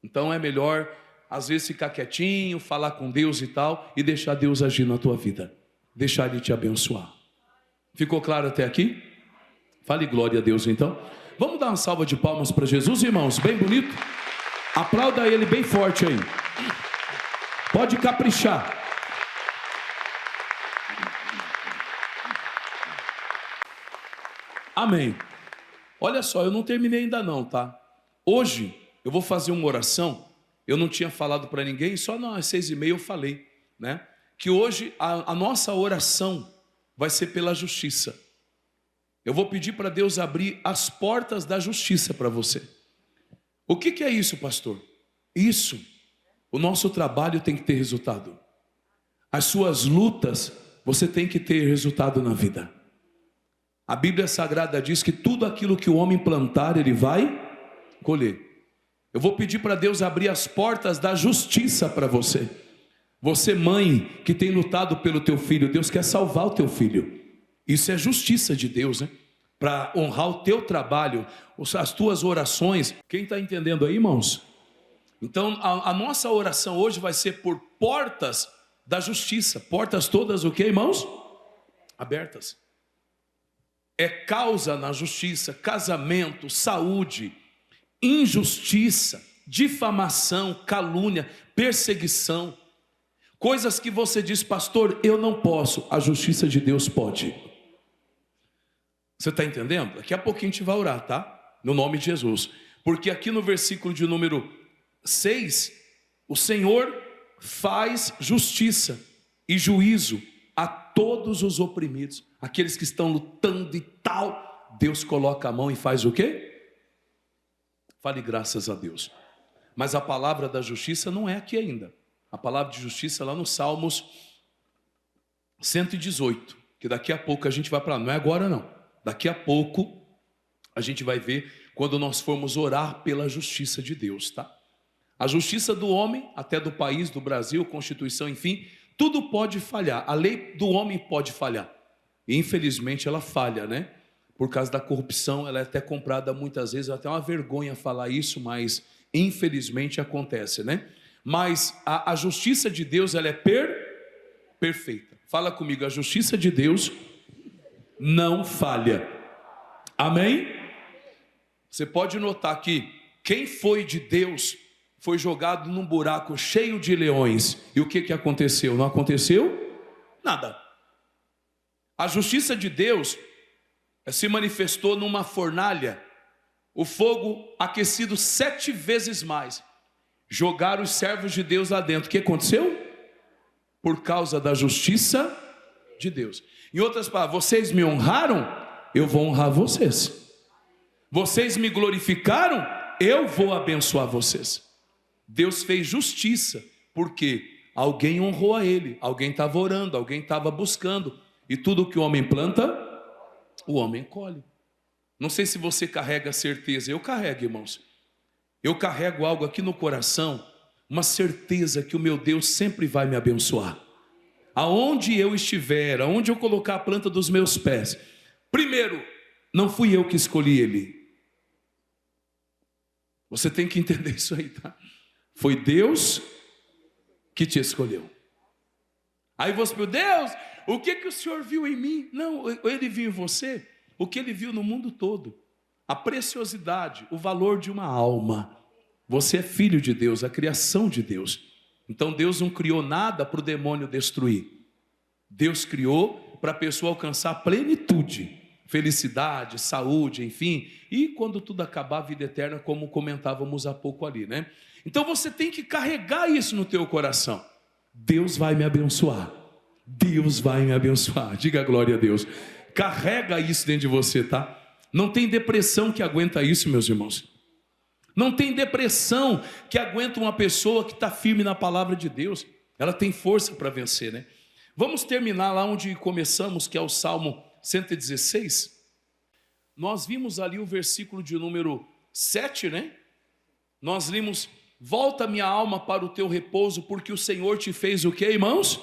Então é melhor, às vezes, ficar quietinho, falar com Deus e tal, e deixar Deus agir na tua vida. Deixar Ele te abençoar. Ficou claro até aqui? Fale glória a Deus então. Vamos dar uma salva de palmas para Jesus, irmãos, bem bonito. Aplauda Ele bem forte aí. Pode caprichar. Amém. Olha só, eu não terminei ainda não, tá? Hoje eu vou fazer uma oração. Eu não tinha falado para ninguém, só às 6h30 eu falei, né? Que hoje a nossa oração vai ser pela justiça. Eu vou pedir para Deus abrir as portas da justiça para você. O que é isso, pastor? Isso. O nosso trabalho tem que ter resultado. As suas lutas, você tem que ter resultado na vida. A Bíblia Sagrada diz que tudo aquilo que o homem plantar, ele vai colher. Eu vou pedir para Deus abrir as portas da justiça para você. Você, mãe, que tem lutado pelo teu filho, Deus quer salvar o teu filho. Isso é justiça de Deus, né? Para honrar o teu trabalho, as tuas orações. Quem está entendendo aí, irmãos? Então, a nossa oração hoje vai ser por portas da justiça. Portas todas o quê, irmãos? Abertas. É causa na justiça, casamento, saúde, injustiça, difamação, calúnia, perseguição. Coisas que você diz, pastor, eu não posso. A justiça de Deus pode. Você está entendendo? Daqui a pouquinho a gente vai orar, tá? No nome de Jesus. Porque aqui no versículo de número 6, o Senhor faz justiça e juízo a todos os oprimidos. Aqueles que estão lutando e tal, Deus coloca a mão e faz o quê? Fale graças a Deus. Mas a palavra da justiça não é aqui ainda. A palavra de justiça é lá no Salmos 118, que daqui a pouco a gente vai para lá. Não é agora não. Daqui a pouco a gente vai ver quando nós formos orar pela justiça de Deus, tá? A justiça do homem, até do país, do Brasil, Constituição, enfim, tudo pode falhar. A lei do homem pode falhar. E infelizmente ela falha, né? Por causa da corrupção, ela é até comprada muitas vezes, é até uma vergonha falar isso, mas infelizmente acontece, né? Mas a justiça de Deus, ela é perfeita. Fala comigo, a justiça de Deus não falha. Amém? Você pode notar que quem foi de Deus foi jogado num buraco cheio de leões. E o que aconteceu? Não aconteceu nada. A justiça de Deus se manifestou numa fornalha, o fogo aquecido 7 vezes mais. Jogaram os servos de Deus lá dentro. O que aconteceu? Por causa da justiça de Deus. Em outras palavras, vocês me honraram, eu vou honrar vocês. Vocês me glorificaram, eu vou abençoar vocês. Deus fez justiça, porque alguém honrou a Ele, alguém estava orando, alguém estava buscando. E tudo que o homem planta, o homem colhe. Não sei se você carrega certeza, eu carrego, irmãos. Eu carrego algo aqui no coração, uma certeza que o meu Deus sempre vai me abençoar. Aonde eu estiver, aonde eu colocar a planta dos meus pés, primeiro, não fui eu que escolhi Ele. Você tem que entender isso aí, tá? Foi Deus que te escolheu. Aí você meu Deus, o que o Senhor viu em mim? Não, Ele viu em você o que Ele viu no mundo todo. A preciosidade, o valor de uma alma. Você é filho de Deus, a criação de Deus. Então Deus não criou nada para o demônio destruir. Deus criou para a pessoa alcançar plenitude, felicidade, saúde, enfim. E quando tudo acabar, a vida eterna, como comentávamos há pouco ali, né? Então você tem que carregar isso no teu coração. Deus vai me abençoar. Deus vai me abençoar. Diga glória a Deus. Carrega isso dentro de você, tá? Não tem depressão que aguenta isso, meus irmãos. Não tem depressão que aguenta uma pessoa que está firme na palavra de Deus. Ela tem força para vencer, né? Vamos terminar lá onde começamos, que é o Salmo 116. Nós vimos ali o versículo de número 7, né? Nós limos: volta minha alma para o teu repouso, porque o Senhor te fez o quê, irmãos?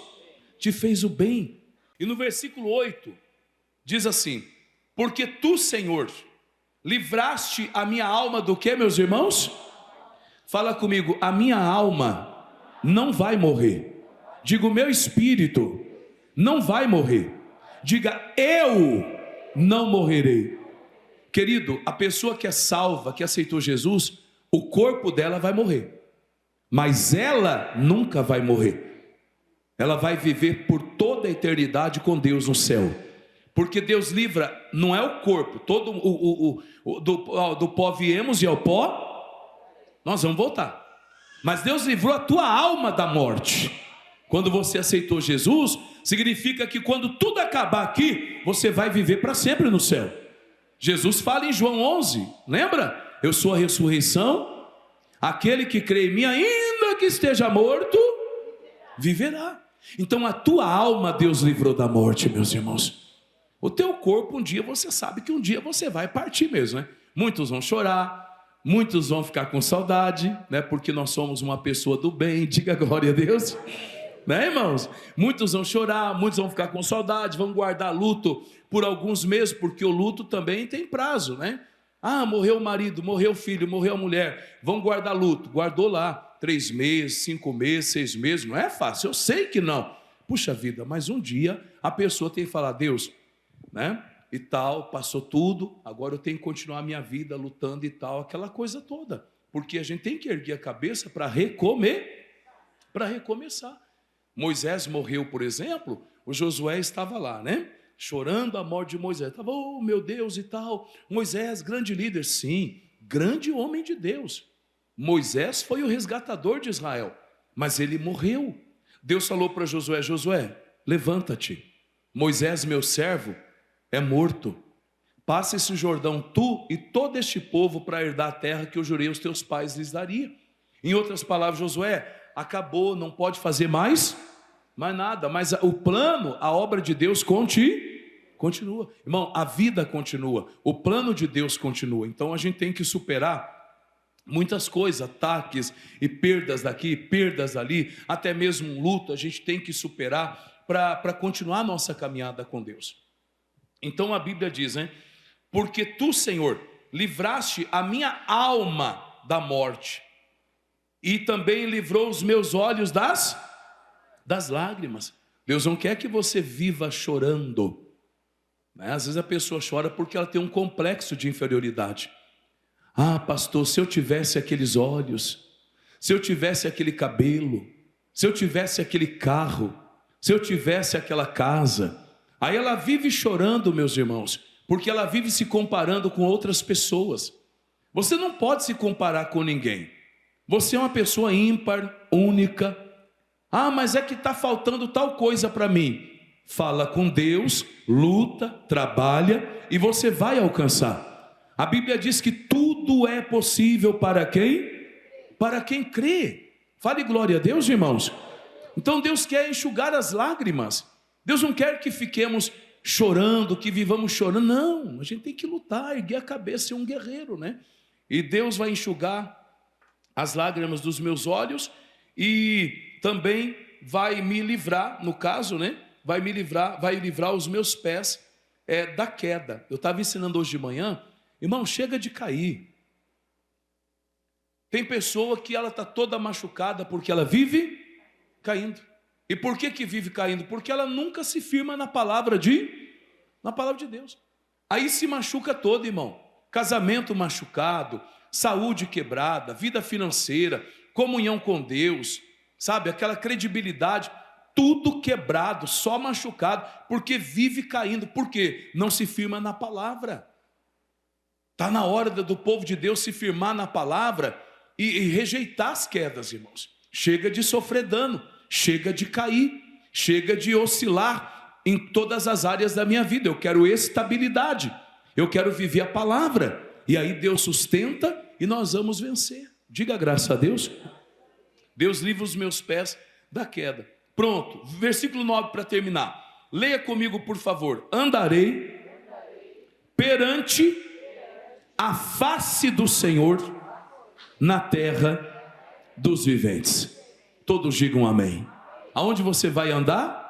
Te fez o bem. E no versículo 8, diz assim: porque tu, Senhor, livraste a minha alma do quê, meus irmãos? Fala comigo: a minha alma não vai morrer. Diga: o meu espírito não vai morrer. Diga: eu não morrerei. Querido, a pessoa que é salva, que aceitou Jesus, o corpo dela vai morrer, mas ela nunca vai morrer. Ela vai viver por toda a eternidade com Deus no céu. Porque Deus livra, não é o corpo, todo do pó viemos e ao pó nós vamos voltar. Mas Deus livrou a tua alma da morte. Quando você aceitou Jesus, significa que quando tudo acabar aqui, você vai viver para sempre no céu. Jesus fala em João 11, lembra? Eu sou a ressurreição, aquele que crê em mim, ainda que esteja morto, viverá. Então a tua alma Deus livrou da morte, meus irmãos. O teu corpo, um dia você sabe que um dia você vai partir mesmo, né? Muitos vão chorar, muitos vão ficar com saudade, né? Porque nós somos uma pessoa do bem, diga glória a Deus, né, irmãos? Muitos vão chorar, muitos vão ficar com saudade, vão guardar luto por alguns meses, porque o luto também tem prazo, né? Ah, morreu o marido, morreu o filho, morreu a mulher, vão guardar luto. Guardou lá 3 meses, 5 meses, 6 meses, não é fácil, eu sei que não. Puxa vida, mas um dia a pessoa tem que falar: Deus, né? E tal, passou tudo, agora eu tenho que continuar a minha vida lutando e tal, aquela coisa toda. Porque a gente tem que erguer a cabeça para recomeçar. Moisés morreu, por exemplo, o Josué estava lá, né? Chorando a morte de Moisés. Estava: oh meu Deus e tal. Moisés, grande líder. Sim, grande homem de Deus. Moisés foi o resgatador de Israel, mas ele morreu. Deus falou para Josué: Josué, levanta-te. Moisés, meu servo, é morto. Passa esse Jordão, tu e todo este povo, para herdar a terra que eu jurei aos teus pais lhes daria. Em outras palavras, Josué, acabou, não pode fazer mais nada, mas o plano, a obra de Deus continua. Irmão, a vida continua, o plano de Deus continua. Então a gente tem que superar muitas coisas, ataques e perdas daqui, perdas ali, até mesmo um luto, a gente tem que superar para continuar a nossa caminhada com Deus. Então a Bíblia diz, né? Porque tu, Senhor, livraste a minha alma da morte, e também livrou os meus olhos das lágrimas. Deus não quer que você viva chorando, né? Às vezes a pessoa chora porque ela tem um complexo de inferioridade. Ah, pastor, se eu tivesse aqueles olhos, se eu tivesse aquele cabelo, se eu tivesse aquele carro, se eu tivesse aquela casa. Aí ela vive chorando, meus irmãos, porque ela vive se comparando com outras pessoas. Você não pode se comparar com ninguém. Você é uma pessoa ímpar, única. Ah, mas é que está faltando tal coisa para mim. Fala com Deus, luta, trabalha e você vai alcançar. A Bíblia diz que tudo é possível para quem? Para quem crê. Fale glória a Deus, irmãos. Então Deus quer enxugar as lágrimas. Deus não quer que fiquemos chorando, que vivamos chorando. Não, a gente tem que lutar, erguer a cabeça, ser um guerreiro, né? E Deus vai enxugar as lágrimas dos meus olhos e também vai me livrar, no caso, né? Vai livrar os meus pés da queda. Eu estava ensinando hoje de manhã, irmão, chega de cair. Tem pessoa que ela está toda machucada porque ela vive caindo. E por que vive caindo? Porque ela nunca se firma na palavra de Deus. Aí se machuca todo, irmão. Casamento machucado, saúde quebrada, vida financeira, comunhão com Deus, sabe? Aquela credibilidade, tudo quebrado, só machucado, porque vive caindo. Por quê? Não se firma na palavra. Está na hora do povo de Deus se firmar na palavra e rejeitar as quedas, irmãos. Chega de sofrer dano, chega de cair, chega de oscilar em todas as áreas da minha vida. Eu quero estabilidade, eu quero viver a palavra. E aí Deus sustenta e nós vamos vencer. Diga graças a Deus. Deus livra os meus pés da queda. Pronto, versículo 9 para terminar. Leia comigo, por favor. Andarei perante a face do Senhor na terra dos viventes. Todos digam amém. Aonde você vai andar?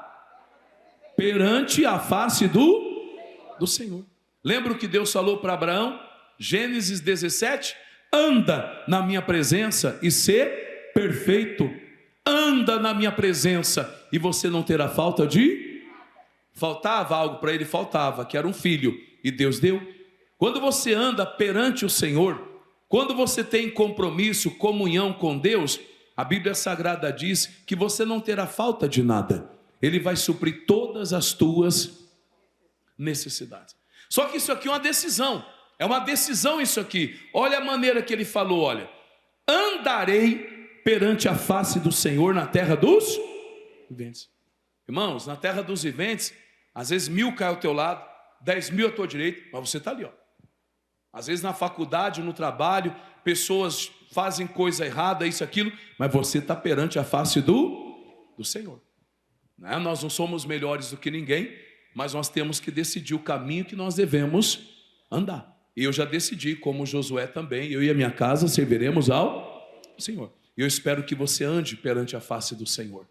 Perante a face do Senhor. Lembra o que Deus falou para Abraão? Gênesis 17. Anda na minha presença e ser perfeito. Anda na minha presença e você não terá falta de... Faltava algo para ele? Faltava, que era um filho, e Deus deu. Quando você anda perante o Senhor, quando você tem compromisso, comunhão com Deus, a Bíblia Sagrada diz que você não terá falta de nada. Ele vai suprir todas as tuas necessidades. Só que isso aqui é uma decisão. É uma decisão isso aqui. Olha a maneira que ele falou, olha. Andarei perante a face do Senhor na terra dos viventes. Irmãos, na terra dos viventes, às vezes 1000 cai ao teu lado, 10.000 à tua direita, mas você está ali, ó. Às vezes na faculdade, no trabalho, pessoas fazem coisa errada, isso, aquilo, mas você está perante a face do Senhor. Né? Nós não somos melhores do que ninguém, mas nós temos que decidir o caminho que nós devemos andar. E eu já decidi, como Josué também, eu e a minha casa serviremos ao Senhor. Eu espero que você ande perante a face do Senhor.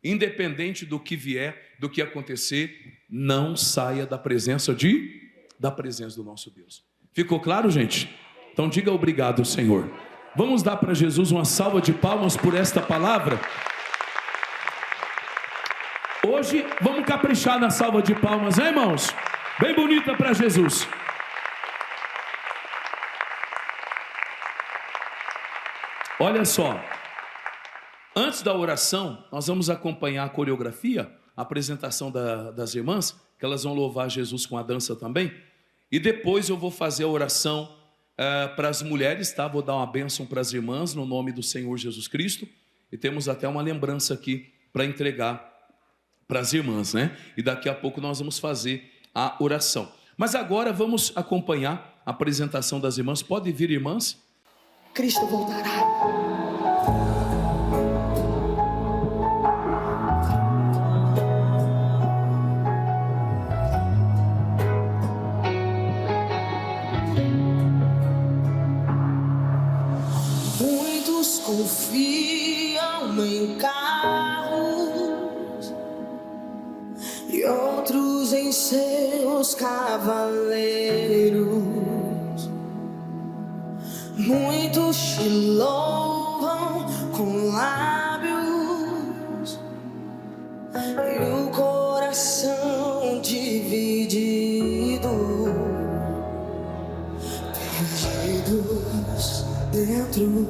Independente do que vier, do que acontecer, não saia da presença do nosso Deus. Ficou claro, gente? Então diga obrigado, Senhor. Vamos dar para Jesus uma salva de palmas por esta palavra? Hoje vamos caprichar na salva de palmas, hein, irmãos? Bem bonita para Jesus. Olha só, antes da oração, nós vamos acompanhar a coreografia, a apresentação das irmãs, que elas vão louvar Jesus com a dança também, e depois eu vou fazer a oração para as mulheres, tá? Vou dar uma bênção para as irmãs, no nome do Senhor Jesus Cristo, e temos até uma lembrança aqui para entregar para as irmãs, né? E daqui a pouco nós vamos fazer a oração. Mas agora vamos acompanhar a apresentação das irmãs. Pode vir, irmãs? Cristo voltará. Muitos confiam em carros e outros em seus cavaleiros. Muitos te louvam com lábios e o coração dividido, perdidos dentro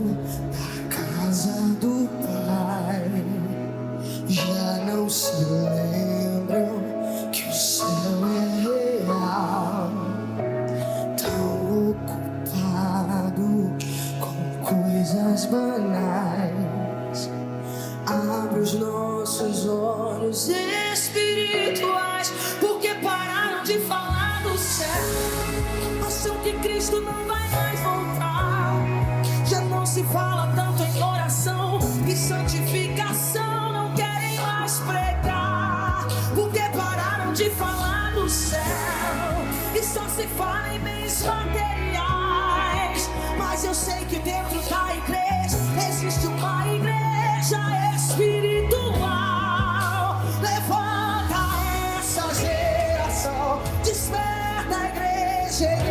da casa do Pai. Já não se lembram que o céu é real, tão ocupado com coisas banais. Abre os nossos olhos espirituais, porque pararam de falar do céu. Acham que Cristo não vai mais voltar. Já não se fala tanto em oração e santificação, não querem mais pregar, porque pararam de falar do céu e só se fala em bens materiais. Mas eu sei que dentro da igreja existe uma igreja espiritual. Levanta essa geração, desperta a igreja em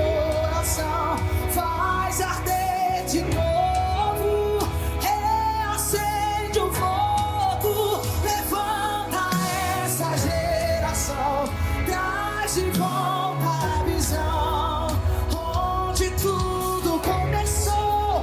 oração, faz arder de novo, reacende o fogo. Levanta essa geração, traz de volta a visão onde tudo começou.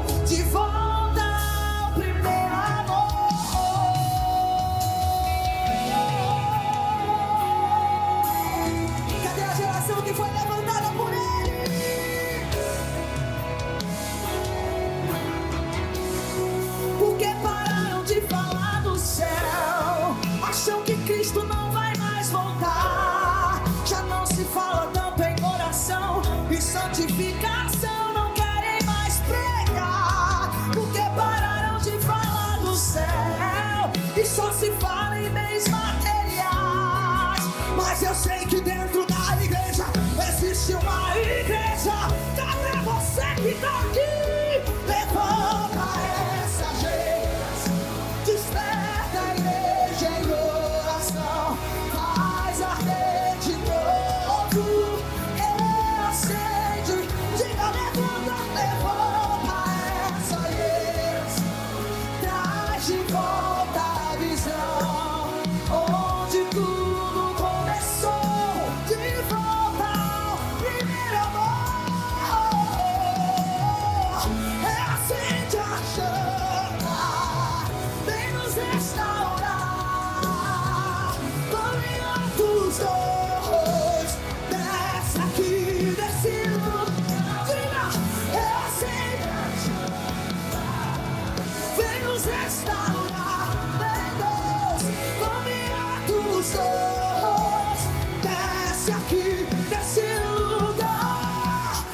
nos restaurar. Vem Deus, caminhar dos dons, desce aqui, nesse lugar,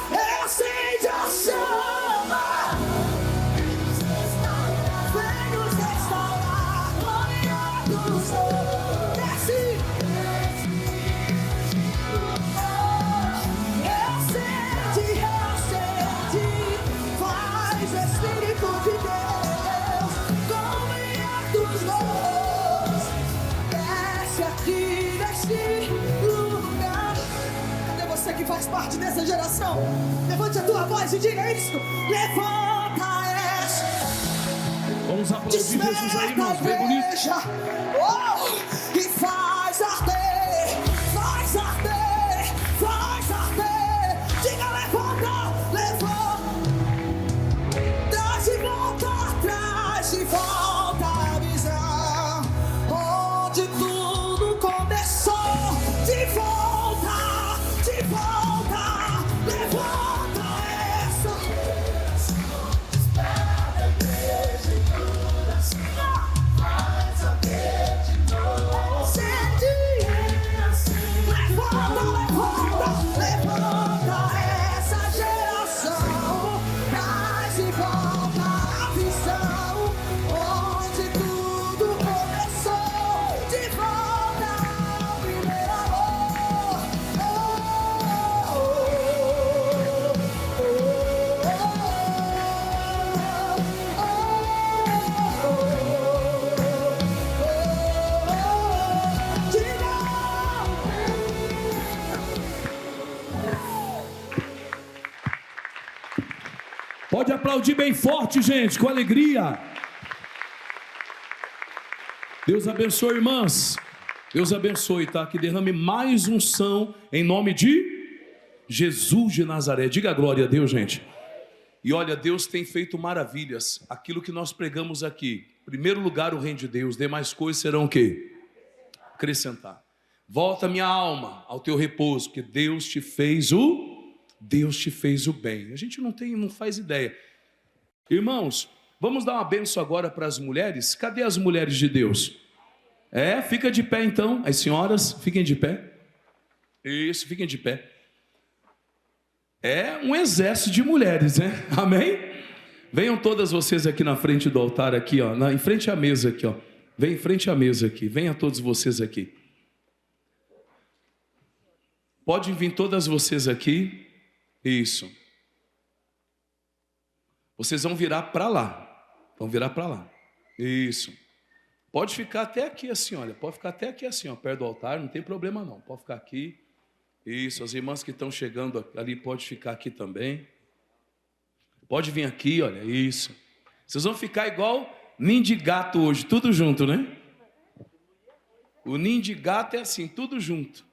acende a chama. Vem nos restaurar, caminhar dos dons, desce. Espírito de Deus, caminhar dos dons, desce aqui neste lugar. Cadê você que faz parte dessa geração? Levante a tua voz e diga isso. Levanta essa. Vamos aplaudir Jesus aí, irmãos, bem bonito. Oh, e faz arder, faz arder, faz arder. Diga levanta, levanta. Traz de volta a visão, onde tudo começou. De volta, levanta essa. Desperta a igreja em coração, faz saber de novo. Sente, levanta essa geração. Traz de volta a visão, onde tudo começou. De volta ao primeiro amor. Pode aplaudir bem forte, gente, com alegria. Deus abençoe, irmãs. Deus abençoe, tá? Que derrame mais unção em nome de Jesus de Nazaré. Diga glória a Deus, gente. E olha, Deus tem feito maravilhas. Aquilo que nós pregamos aqui. Em primeiro lugar, o reino de Deus. Demais coisas serão o quê? Acrescentar. Volta minha alma ao teu repouso, porque Deus te fez o bem. A gente não faz ideia. Irmãos, vamos dar uma bênção agora para as mulheres. Cadê as mulheres de Deus? Fica de pé então. As senhoras, fiquem de pé. Isso, fiquem de pé. É um exército de mulheres, né? Amém? Venham todas vocês aqui na frente do altar, aqui, ó, em frente à mesa aqui, ó. Vem em frente à mesa aqui. Venham todos vocês aqui. Podem vir todas vocês aqui. Isso. Vocês vão virar para lá. Vão virar para lá. Isso. Pode ficar até aqui assim, olha. Pode ficar até aqui assim, ó, perto do altar. Não tem problema não. Pode ficar aqui. Isso. As irmãs que estão chegando ali, pode ficar aqui também. Pode vir aqui, olha. Isso. Vocês vão ficar igual ninho de gato hoje. Tudo junto, né? O ninho de gato é assim, tudo junto.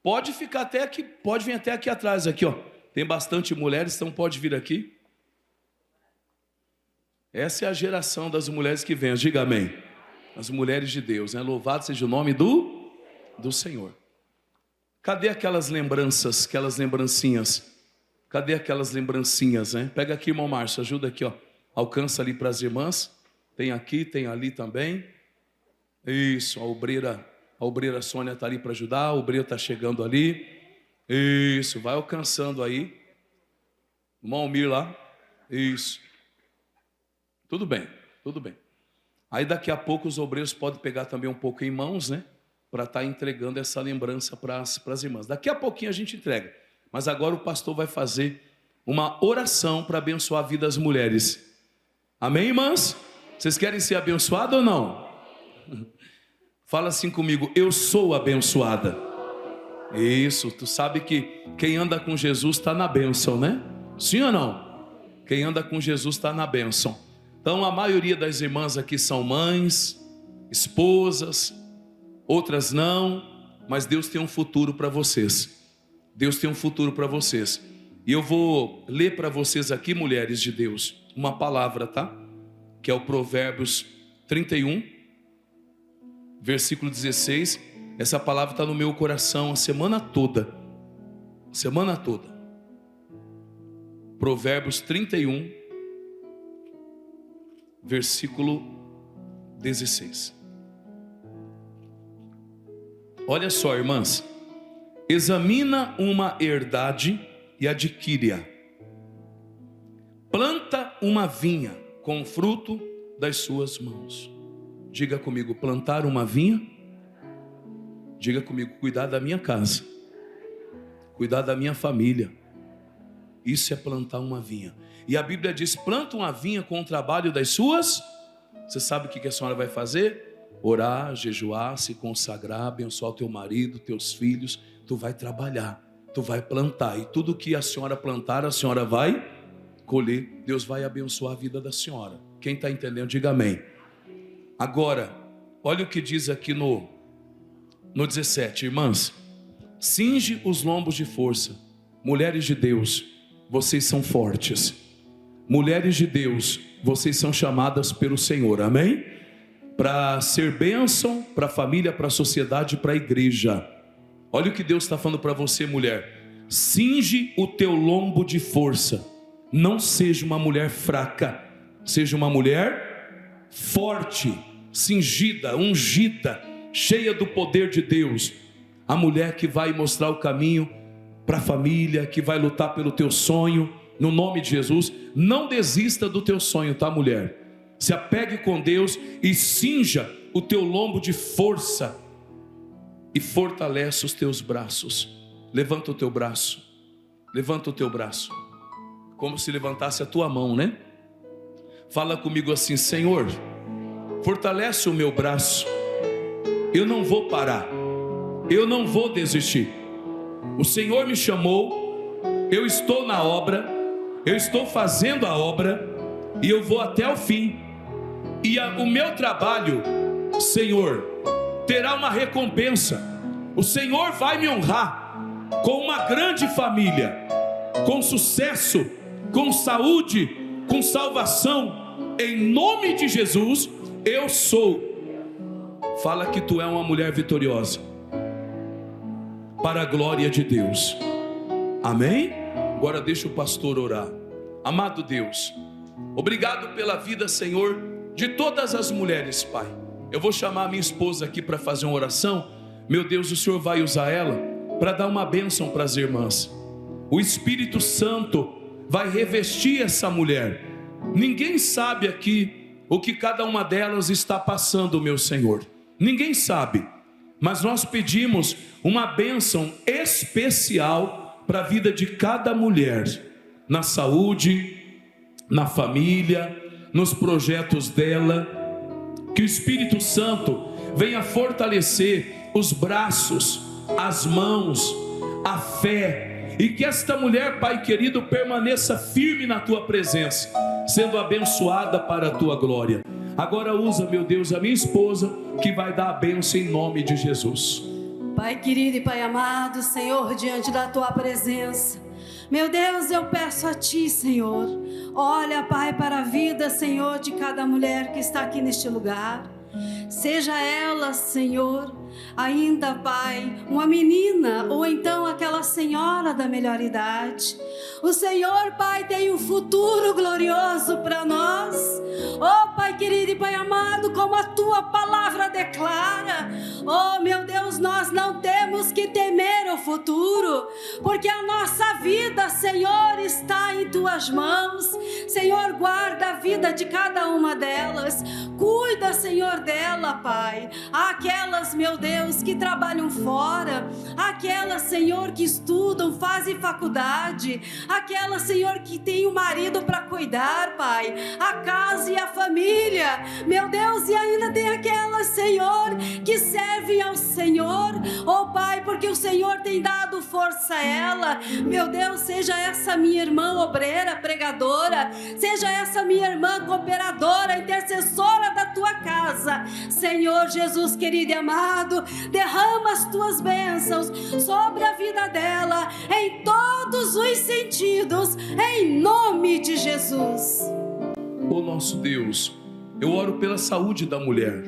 Pode ficar até aqui. Pode vir até aqui atrás, aqui, ó. Tem bastante mulheres, então pode vir aqui. Essa é a geração das mulheres que vem. Diga amém. As mulheres de Deus, né? Louvado seja o nome do Senhor. Cadê aquelas lembranças, aquelas lembrancinhas? Cadê aquelas lembrancinhas, né? Pega aqui, irmão Márcio, ajuda aqui, ó. Alcança ali para as irmãs. Tem aqui, tem ali também. Isso, a obreira Sônia está ali para ajudar. A obreira está chegando ali. Isso, vai alcançando aí. Irmão Almir lá. Isso. Tudo bem, tudo bem. Aí daqui a pouco os obreiros podem pegar também um pouco em mãos, né? Para estar entregando essa lembrança para as irmãs. Daqui a pouquinho a gente entrega. Mas agora o pastor vai fazer uma oração para abençoar a vida das mulheres. Amém, irmãs? Vocês querem ser abençoadas ou não? Fala assim comigo, eu sou abençoada. Isso, tu sabe que quem anda com Jesus está na bênção, né? Sim ou não? Quem anda com Jesus está na bênção. Então a maioria das irmãs aqui são mães, esposas, outras não, mas Deus tem um futuro para vocês. Deus tem um futuro para vocês. E eu vou ler para vocês aqui, mulheres de Deus, uma palavra, tá? Que é o Provérbios 31, versículo 16. Essa palavra está no meu coração a semana toda. Semana toda. Provérbios 31, versículo 16. Olha só, irmãs. Examina uma herdade e adquire-a. Planta uma vinha com o fruto das suas mãos. Diga comigo, plantar uma vinha. Diga comigo, cuidar da minha casa, cuidar da minha família. Isso é plantar uma vinha. E a Bíblia diz, planta uma vinha com o trabalho das suas. Você sabe o que a senhora vai fazer? Orar, jejuar, se consagrar, abençoar o teu marido, teus filhos. Tu vai trabalhar, tu vai plantar. E tudo que a senhora plantar, a senhora vai colher. Deus vai abençoar a vida da senhora. Quem está entendendo, diga amém. Agora, olha o que diz aqui no 17, irmãs. Cinge os lombos de força. Mulheres de Deus, vocês são fortes. Mulheres de Deus, vocês são chamadas pelo Senhor, amém? Para ser bênção para a família, para a sociedade, para a igreja. Olha o que Deus está falando para você, mulher. Cinge o teu lombo de força. Não seja uma mulher fraca, seja uma mulher forte, cingida, ungida, cheia do poder de Deus. A mulher que vai mostrar o caminho para a família, que vai lutar pelo teu sonho, no nome de Jesus. Não desista do teu sonho, tá, mulher? Se apegue com Deus e cinja o teu lombo de força e fortalece os teus braços. Levanta o teu braço, levanta o teu braço, como se levantasse a tua mão, né? Fala comigo assim: Senhor, fortalece o meu braço. Eu não vou parar, eu não vou desistir. O Senhor me chamou, eu estou na obra, eu estou fazendo a obra e eu vou até o fim. E o meu trabalho, Senhor, terá uma recompensa. O Senhor vai me honrar com uma grande família, com sucesso, com saúde, com salvação. Em nome de Jesus, eu sou. Fala que tu é uma mulher vitoriosa, para a glória de Deus. Amém? Agora deixa o pastor orar. Amado Deus, obrigado pela vida, Senhor, de todas as mulheres, Pai. Eu vou chamar a minha esposa aqui para fazer uma oração. Meu Deus, o Senhor vai usar ela para dar uma bênção para as irmãs. O Espírito Santo vai revestir essa mulher. Ninguém sabe aqui o que cada uma delas está passando, meu Senhor. Ninguém sabe. Mas nós pedimos uma bênção especial para a vida de cada mulher, na saúde, na família, nos projetos dela. Que o Espírito Santo venha fortalecer os braços, as mãos, a fé, e que esta mulher, Pai querido, permaneça firme na tua presença, sendo abençoada para a tua glória. Agora usa, meu Deus, a minha esposa, que vai dar a bênção em nome de Jesus. Pai querido e Pai amado, Senhor, diante da tua presença, meu Deus, eu peço a ti, Senhor, olha, Pai, para a vida, Senhor, de cada mulher que está aqui neste lugar. Seja ela, Senhor, ainda, Pai, uma menina, ou então aquela senhora da melhor idade. O Senhor, Pai, tem um futuro glorioso para nós. Oh, Pai querido e Pai amado, como a tua palavra declara, oh, meu Deus, nós não temos que temer o futuro, porque a nossa vida, Senhor, está em tuas mãos. Senhor, guarda a vida de cada uma delas. Cuida, Senhor, dela, Pai. Aquelas, meu Deus, que trabalham fora, aquelas, Senhor, que estudam, fazem faculdade, aquelas, Senhor, que tem o marido para cuidar, Pai, a casa e a família, meu Deus, e ainda tem aquelas, Senhor, que servem ao Senhor, oh Pai, porque o Senhor tem dado força a ela. Meu Deus, seja essa minha irmã obreira, pregadora, seja essa minha irmã cooperadora, intercessora da tua casa. Senhor Jesus querido e amado, derrama as tuas bênçãos sobre a vida dela, em todos os sentidos, em nome de Jesus. Ô nosso Deus, eu oro pela saúde da mulher,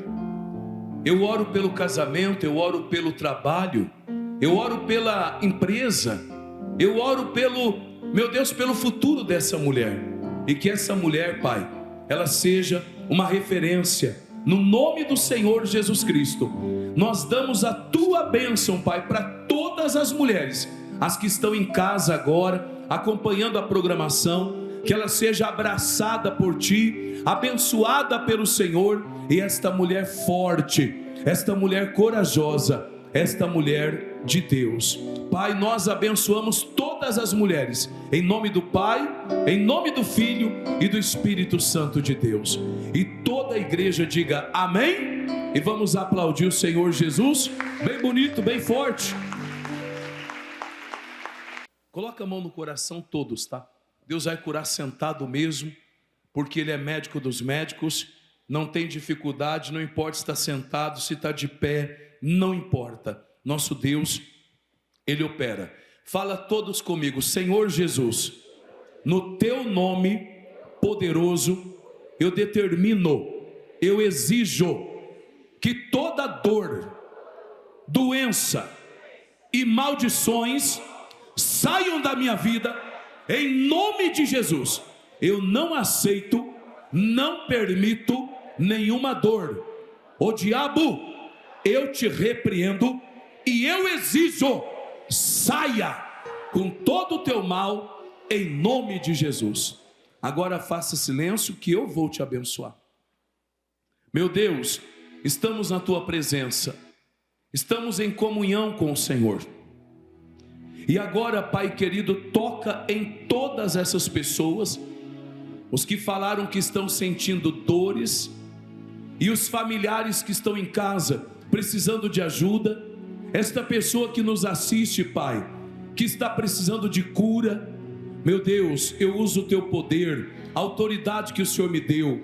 eu oro pelo casamento, eu oro pelo trabalho, eu oro pela empresa, eu oro pelo, meu Deus, pelo futuro dessa mulher. E que essa mulher, Pai, ela seja uma referência no nome do Senhor Jesus Cristo, nós damos a tua bênção, Pai, para todas as mulheres, as que estão em casa agora, acompanhando a programação, que ela seja abraçada por ti, abençoada pelo Senhor, e esta mulher forte, esta mulher corajosa, esta mulher de Deus. Pai, nós abençoamos todas as mulheres, em nome do Pai, em nome do Filho e do Espírito Santo de Deus. E toda a igreja diga amém, e vamos aplaudir o Senhor Jesus, bem bonito, bem forte. Coloca a mão no coração todos, tá? Deus vai curar sentado mesmo, porque Ele é médico dos médicos, não tem dificuldade, não importa se está sentado, se está de pé, não importa. Nosso Deus, Ele opera. Fala todos comigo: Senhor Jesus, no Teu nome poderoso, eu determino, eu exijo que toda dor, doença e maldições saiam da minha vida, em nome de Jesus. Eu não aceito, não permito nenhuma dor. Ô diabo, eu te repreendo e eu exijo, saia com todo o teu mal, em nome de Jesus. Agora faça silêncio que eu vou te abençoar. Meu Deus, estamos na tua presença, estamos em comunhão com o Senhor. E agora, Pai querido, toca em todas essas pessoas, os que falaram que estão sentindo dores, e os familiares que estão em casa precisando de ajuda, esta pessoa que nos assiste, Pai, que está precisando de cura. Meu Deus, eu uso o teu poder, a autoridade que o Senhor me deu,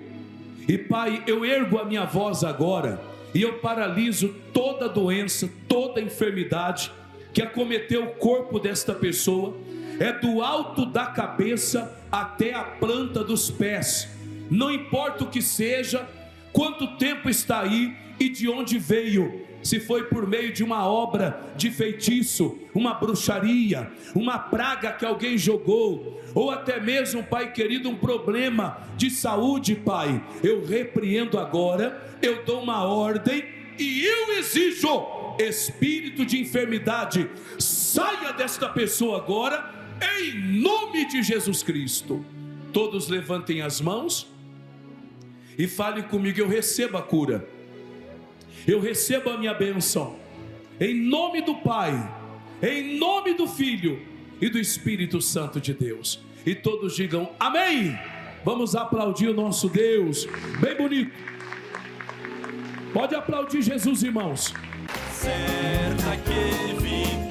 e Pai, eu ergo a minha voz agora, e eu paraliso toda doença, toda enfermidade que acometeu o corpo desta pessoa, é do alto da cabeça até a planta dos pés, não importa o que seja, quanto tempo está aí e de onde veio, se foi por meio de uma obra de feitiço, uma bruxaria, uma praga que alguém jogou, ou até mesmo, Pai querido, um problema de saúde, Pai, eu repreendo agora, eu dou uma ordem e eu exijo: espírito de enfermidade, saia desta pessoa agora, em nome de Jesus Cristo. Todos levantem as mãos e falem comigo: eu recebo a cura, eu recebo a minha bênção, em nome do Pai, em nome do Filho e do Espírito Santo de Deus. E todos digam amém. Vamos aplaudir o nosso Deus, bem bonito. Pode aplaudir Jesus, irmãos. Certa que